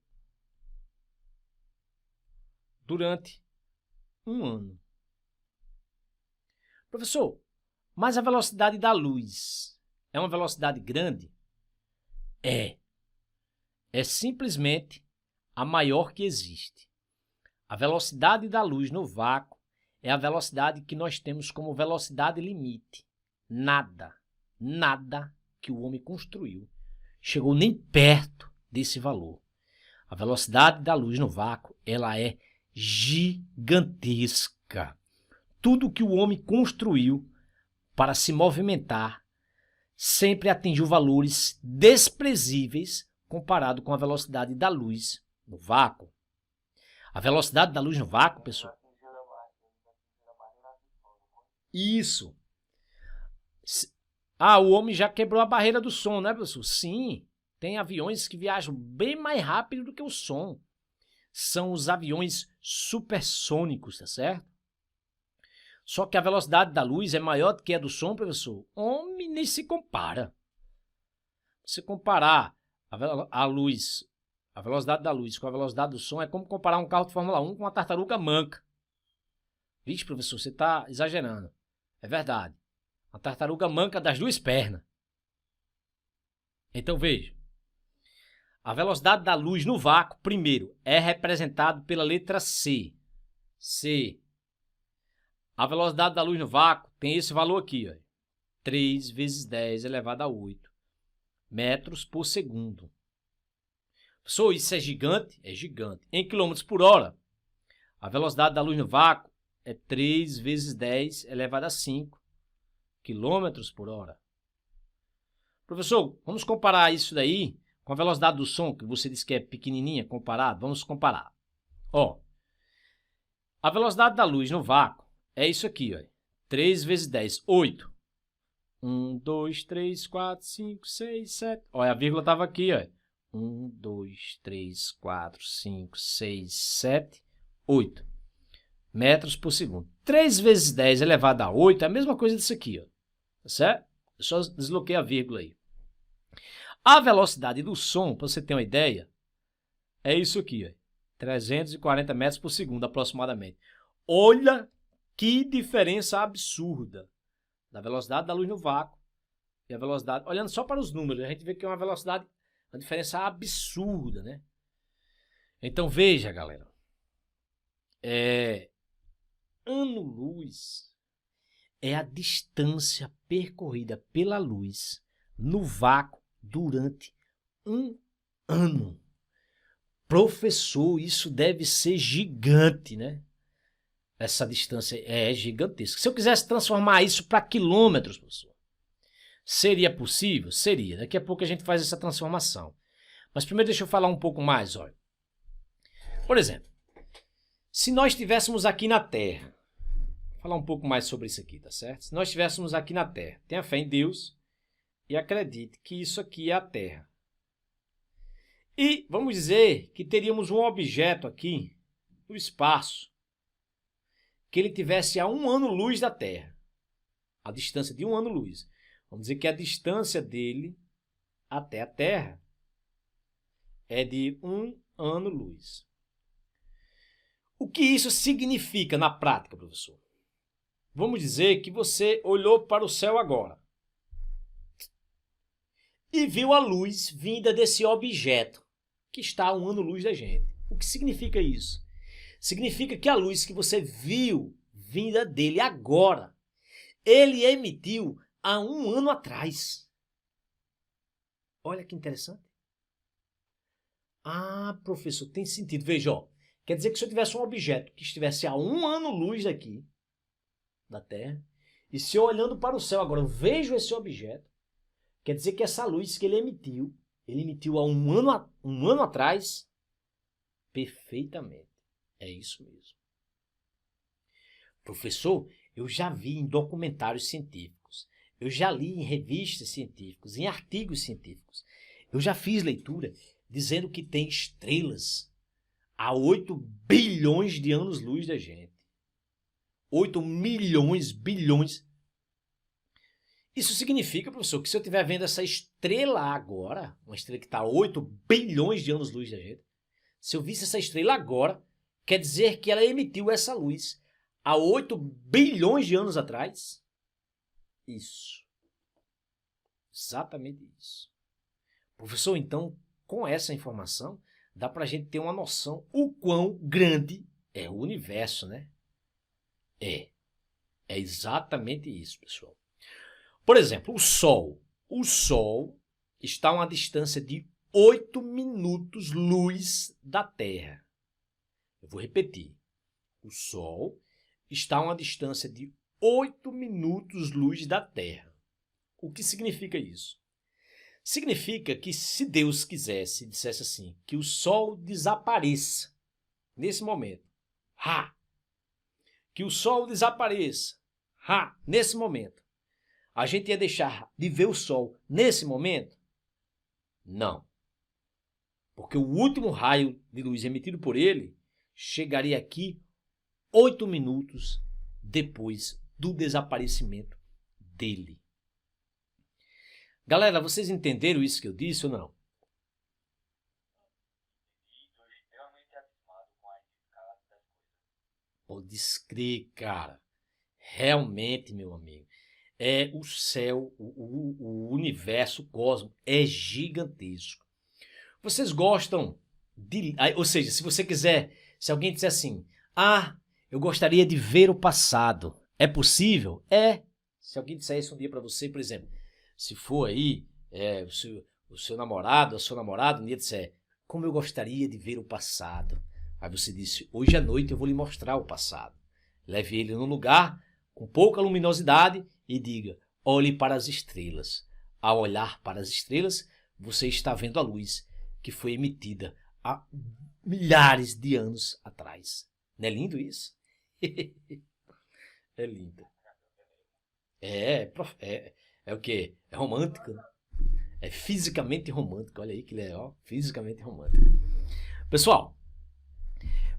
S1: durante um ano. Professor, mas a velocidade da luz é uma velocidade grande? É. É simplesmente a maior que existe. A velocidade da luz no vácuo é a velocidade que nós temos como velocidade limite. Nada que o homem construiu chegou nem perto desse valor. A velocidade da luz no vácuo, ela é gigantesca. Tudo que o homem construiu para se movimentar sempre atingiu valores desprezíveis comparado com a velocidade da luz no vácuo. A velocidade da luz no vácuo, pessoal. Isso. Ah, o homem já quebrou a barreira do som, né, professor? Sim. Tem aviões que viajam bem mais rápido do que o som. São os aviões supersônicos, tá certo? Só que a velocidade da luz é maior do que a do som, professor? Homem, nem se compara. Se comparar a luz, a velocidade da luz com a velocidade do som, é como comparar um carro de Fórmula 1 com uma tartaruga manca. Vixe, professor, você está exagerando. É verdade. Uma tartaruga manca das duas pernas. Então veja. A velocidade da luz no vácuo, primeiro, é representado pela letra C. C. A velocidade da luz no vácuo tem esse valor aqui, ó, 3 vezes 10 elevado a 8 metros por segundo. Professor, isso é gigante? É gigante. Em quilômetros por hora, a velocidade da luz no vácuo é 3 vezes 10 elevado a 5 quilômetros por hora. Professor, vamos comparar isso daí com a velocidade do som, que você disse que é pequenininha comparado. Vamos comparar. Ó, a velocidade da luz no vácuo é isso aqui, ó. 3 vezes 10, 8. 1, 2, 3, 4, 5, 6, 7. Olha, a vírgula estava aqui, ó. 1, 2, 3, 4, 5, 6, 7, 8 metros por segundo. 3 vezes 10 elevado a 8 é a mesma coisa disso aqui, ó. Tá certo? Eu só desloquei a vírgula aí. A velocidade do som, para você ter uma ideia, é isso aqui, ó. 340 metros por segundo aproximadamente. Olha que diferença absurda da velocidade da luz no vácuo e a velocidade. Olhando só para os números, a gente vê que é uma velocidade, uma diferença absurda, né? Então veja, galera. Ano-luz é a distância percorrida pela luz no vácuo durante um ano. Professor, isso deve ser gigante, né? Essa distância é gigantesca. Se eu quisesse transformar isso para quilômetros, professor, seria possível? Seria. Daqui a pouco a gente faz essa transformação. Mas primeiro deixa eu falar um pouco mais, olha. Por exemplo, se nós estivéssemos aqui na Terra, vou falar um pouco mais sobre isso aqui, tá certo? Se nós estivéssemos aqui na Terra, tenha fé em Deus e acredite que isso aqui é a Terra. E vamos dizer que teríamos um objeto aqui no espaço que ele tivesse a 1 ano-luz da Terra. A distância de 1 ano-luz. Vamos dizer que a distância dele até a Terra é de 1 ano-luz. O que isso significa na prática, professor? Vamos dizer que você olhou para o céu agora e viu a luz vinda desse objeto que está a 1 ano-luz da gente. O que significa isso? Significa que a luz que você viu vinda dele agora, ele emitiu há 1 ano atrás. Olha que interessante. Ah, professor, tem sentido. Veja, ó, quer dizer que se eu tivesse um objeto que estivesse a 1 ano-luz daqui, da Terra, e se eu olhando para o céu agora eu vejo esse objeto, quer dizer que essa luz que ele emitiu há um ano atrás, perfeitamente. É isso mesmo. Professor, eu já vi em documentários científicos, eu já li em revistas científicas, em artigos científicos, eu já fiz leitura dizendo que tem estrelas a 8 bilhões de anos-luz da gente. 8 milhões, bilhões. Isso significa, professor, que se eu estiver vendo essa estrela agora, uma estrela que está a 8 bilhões de anos-luz da gente, se eu visse essa estrela agora, quer dizer que ela emitiu essa luz há 8 bilhões de anos atrás? Isso. Exatamente isso. Professor, então, com essa informação, dá para a gente ter uma noção o quão grande é o universo, né? É exatamente isso, pessoal. Por exemplo, o Sol. O Sol está a uma distância de 8 minutos-luz da Terra. Eu vou repetir. O Sol está a uma distância de 8 minutos-luz da Terra. O que significa isso? Significa que se Deus quisesse, dissesse assim, que o Sol desapareça nesse momento, que o Sol desapareça, nesse momento, a gente ia deixar de ver o Sol nesse momento? Não. Porque o último raio de luz emitido por ele chegaria aqui 8 minutos depois do desaparecimento dele. Galera, vocês entenderam isso que eu disse ou não?
S3: Estou extremamente abismado com a escala das coisas.
S1: Pode crer, cara. Realmente, meu amigo, é o céu, o universo, o cosmos é gigantesco. Vocês gostam de... Ou seja, se você quiser, se alguém disser assim, eu gostaria de ver o passado, é possível? É. Se alguém disser isso um dia para você, por exemplo, se for aí, o seu namorado, a sua namorada, um dia disser, como eu gostaria de ver o passado. Aí você disse, hoje à noite eu vou lhe mostrar o passado. Leve ele num lugar com pouca luminosidade e diga, olhe para as estrelas. Ao olhar para as estrelas, você está vendo a luz que foi emitida há milhares de anos atrás. Não é lindo isso? É lindo. É o quê? É romântico, né? É fisicamente romântico. Olha aí que legal. Fisicamente romântico. Pessoal,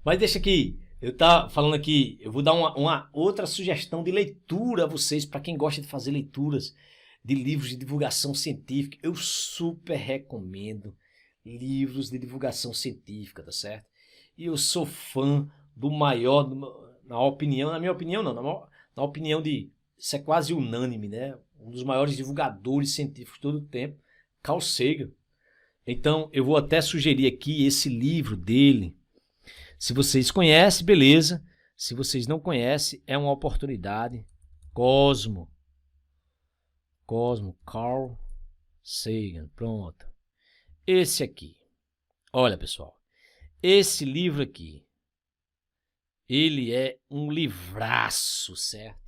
S1: mas deixa aqui. Eu tava falando aqui, eu vou dar uma outra sugestão de leitura a vocês, para quem gosta de fazer leituras de livros de divulgação científica. Eu super recomendo livros de divulgação científica, tá certo? E eu sou fã do maior, na minha opinião não, na opinião de, isso é quase unânime, né? Um dos maiores divulgadores científicos de todo o tempo, Carl Sagan. Então eu vou até sugerir aqui esse livro dele. Se vocês conhecem, beleza. Se vocês não conhecem, é uma oportunidade. Cosmo, Carl Sagan, pronto. Esse aqui. Olha, pessoal. Esse livro aqui, ele é um livraço, certo?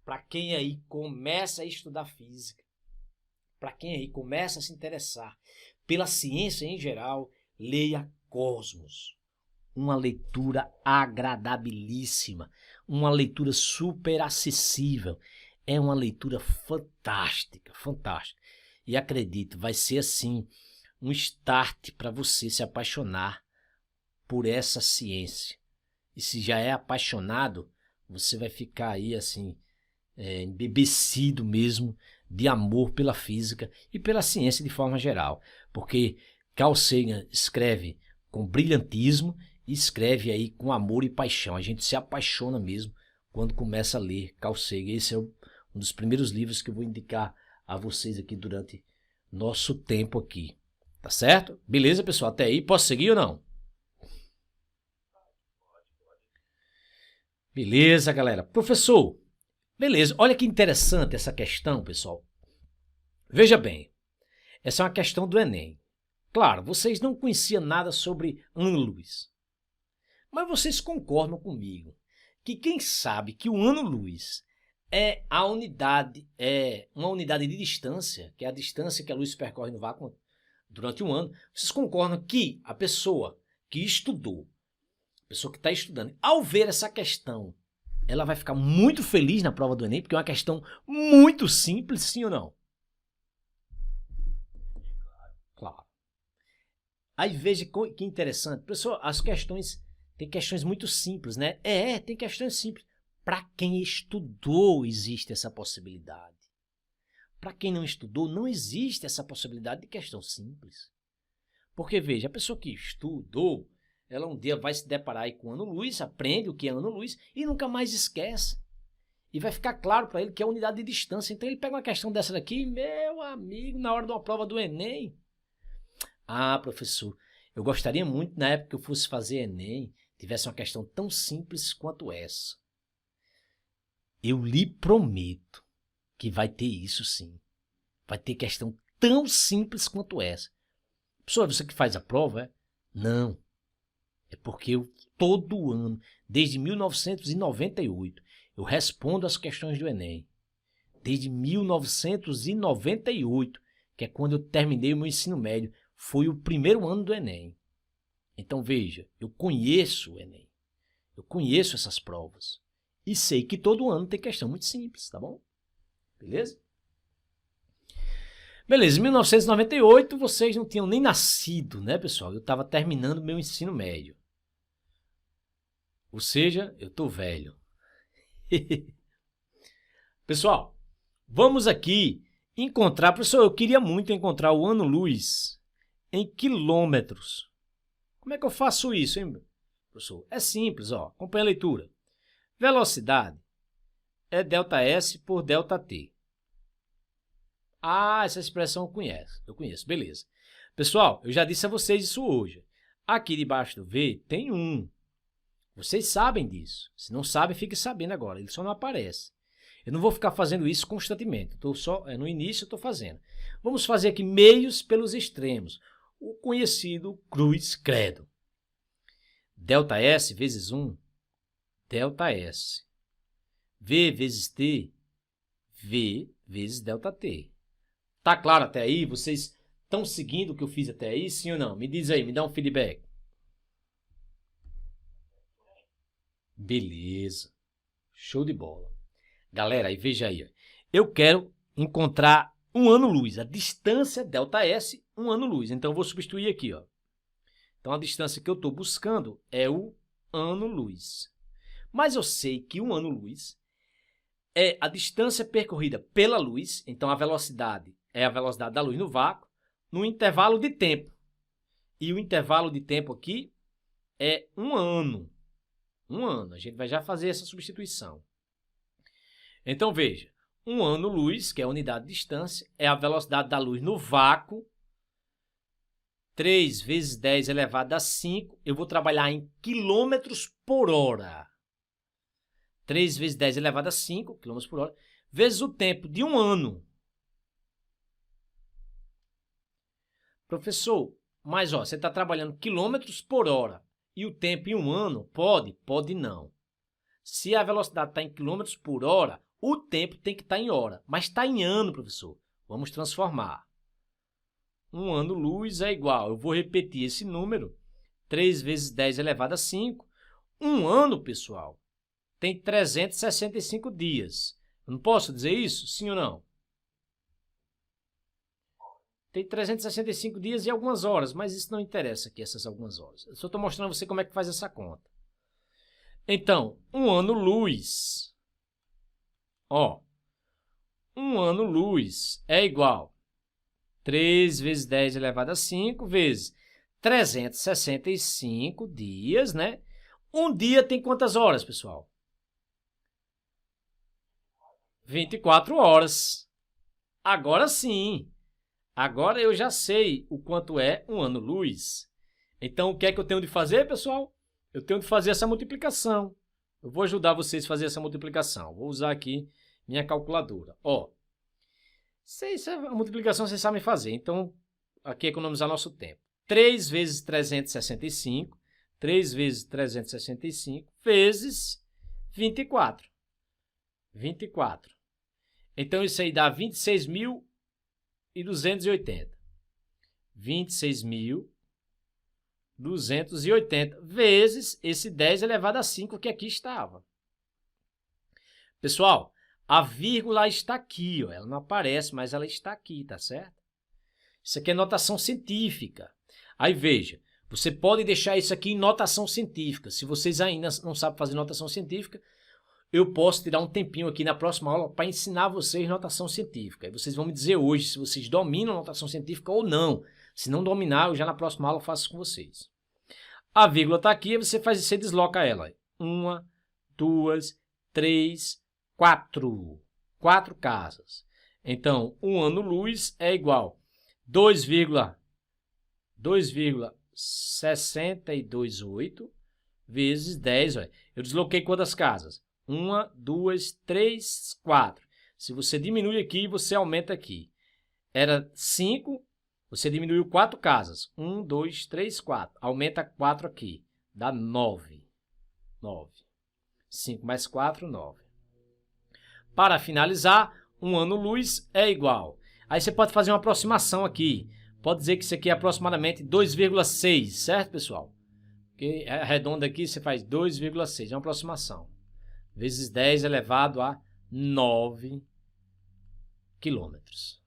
S1: Para quem aí começa a estudar física, para quem aí começa a se interessar pela ciência em geral, leia Cosmos. Uma leitura agradabilíssima, uma leitura super acessível. É uma leitura fantástica, fantástica. E acredito, vai ser assim um start para você se apaixonar por essa ciência. E se já é apaixonado, você vai ficar aí assim, embebecido mesmo de amor pela física e pela ciência de forma geral. Porque Carl Sagan escreve com brilhantismo e escreve aí com amor e paixão. A gente se apaixona mesmo quando começa a ler Carl Sagan. Esse é um dos primeiros livros que eu vou indicar a vocês aqui durante nosso tempo aqui. Tá certo? Beleza, pessoal? Até aí. Posso seguir ou não? Beleza, galera. Professor, beleza. Olha que interessante essa questão, pessoal. Veja bem. Essa é uma questão do Enem. Claro, vocês não conheciam nada sobre ano-luz. Mas vocês concordam comigo que quem sabe que o ano-luz é uma unidade de distância, que é a distância que a luz percorre no vácuo durante um ano, vocês concordam que a pessoa que estudou, a pessoa que está estudando, ao ver essa questão, ela vai ficar muito feliz na prova do Enem, porque é uma questão muito simples, sim ou não? Claro. Aí veja que interessante. Pessoal, tem questões muito simples, né? Tem questões simples. Para quem estudou, existe essa possibilidade. Para quem não estudou, não existe essa possibilidade de questão simples. Porque, veja, a pessoa que estudou, ela um dia vai se deparar aí com ano-luz, aprende o que é ano-luz e nunca mais esquece. E vai ficar claro para ele que é unidade de distância. Então ele pega uma questão dessa daqui, meu amigo, na hora de uma prova do Enem. Professor, eu gostaria muito, na época que eu fosse fazer Enem, tivesse uma questão tão simples quanto essa. Eu lhe prometo que vai ter isso sim. Vai ter questão tão simples quanto essa. Professor, você que faz a prova, é? Não. É porque eu, todo ano, desde 1998, eu respondo as questões do Enem. Desde 1998, que é quando eu terminei o meu ensino médio, foi o primeiro ano do Enem. Então veja, eu conheço o Enem. Eu conheço essas provas. E sei que todo ano tem questão muito simples, tá bom? Beleza? Beleza, em 1998 vocês não tinham nem nascido, né, pessoal? Eu estava terminando meu ensino médio. Ou seja, eu tô velho. Pessoal, vamos aqui encontrar, professor, eu queria muito encontrar o ano-luz em quilômetros. Como é que eu faço isso, hein, professor? É simples, ó. Acompanha a leitura. Velocidade é ΔS por ΔT. Ah, essa expressão eu conheço, beleza. Pessoal, eu já disse a vocês isso hoje. Aqui debaixo do V tem 1. Vocês sabem disso. Se não sabem, fiquem sabendo agora. Ele só não aparece. Eu não vou ficar fazendo isso constantemente. No início eu estou fazendo. Vamos fazer aqui meios pelos extremos. O conhecido cruz credo. ΔS vezes 1, ΔS. V vezes T, V vezes ΔT. Tá claro até aí? Vocês estão seguindo o que eu fiz até aí, sim ou não? Me diz aí, me dá um feedback. Beleza. Show de bola. Galera, aí veja aí. Eu quero encontrar um ano-luz. A distância ΔS, um ano-luz. Então, eu vou substituir aqui, ó. Então, a distância que eu estou buscando é o ano-luz. Mas eu sei que um ano-luz é a distância percorrida pela luz. Então, a velocidade é a velocidade da luz no vácuo, no intervalo de tempo. E o intervalo de tempo aqui é 1 ano. 1 ano. A gente vai já fazer essa substituição. Então, veja. 1 ano-luz, que é a unidade de distância, é a velocidade da luz no vácuo. 3 vezes 10 elevado a 5. Eu vou trabalhar em quilômetros por hora. 3 vezes 10 elevado a 5 quilômetros por hora, vezes o tempo de 1 ano. Professor, mas ó, você está trabalhando quilômetros por hora e o tempo em 1 ano? Pode? Pode não. Se a velocidade está em quilômetros por hora, o tempo tem que estar em hora. Mas está em ano, professor. Vamos transformar. 1 ano-luz é igual, eu vou repetir esse número, 3 vezes 10 elevado a 5. 1 ano, pessoal, tem 365 dias. Eu não posso dizer isso? Sim ou não? Tem 365 dias e algumas horas, mas isso não interessa aqui, essas algumas horas. Eu só estou mostrando a você como é que faz essa conta. Então, 1 ano-luz, ó, 1 ano-luz é igual 3 vezes 10 elevado a 5 vezes 365 dias, né? Um dia tem quantas horas, pessoal? 24 horas. Agora sim. Agora eu já sei o quanto é 1 ano-luz. Então, o que é que eu tenho de fazer, pessoal? Eu tenho de fazer essa multiplicação. Eu vou ajudar vocês a fazer essa multiplicação. Vou usar aqui minha calculadora. Ó, a multiplicação vocês sabem fazer. Então, aqui economizar nosso tempo. 3 vezes 365. 3 vezes 365 vezes 24. 24. Então, isso aí dá 26.280. 26.280 vezes esse 10 elevado a 5 que aqui estava. Pessoal, a vírgula está aqui, ó. Ela não aparece, mas ela está aqui, tá certo? Isso aqui é notação científica. Aí veja, você pode deixar isso aqui em notação científica. Se vocês ainda não sabem fazer notação científica, eu posso tirar um tempinho aqui na próxima aula para ensinar vocês notação científica. E vocês vão me dizer hoje se vocês dominam notação científica ou não. Se não dominar, eu já na próxima aula faço com vocês. A vírgula está aqui, você desloca ela. 1, 2, 3, 4. 4 casas. Então, 1 ano-luz é igual a 2,628 vezes 10. Olha. Eu desloquei quantas casas? 1, 2, 3, 4. Se você diminui aqui, você aumenta aqui. Era 5, você diminuiu 4 casas. 1, 2, 3, 4. Aumenta 4 aqui. Dá 9. 9. 5 mais 4, 9. Para finalizar, 1 ano-luz é igual. Aí você pode fazer uma aproximação aqui. Pode dizer que isso aqui é aproximadamente 2,6, certo, pessoal? Porque arredonda aqui, você faz 2,6. É uma aproximação. Vezes 10 elevado a 9 quilômetros.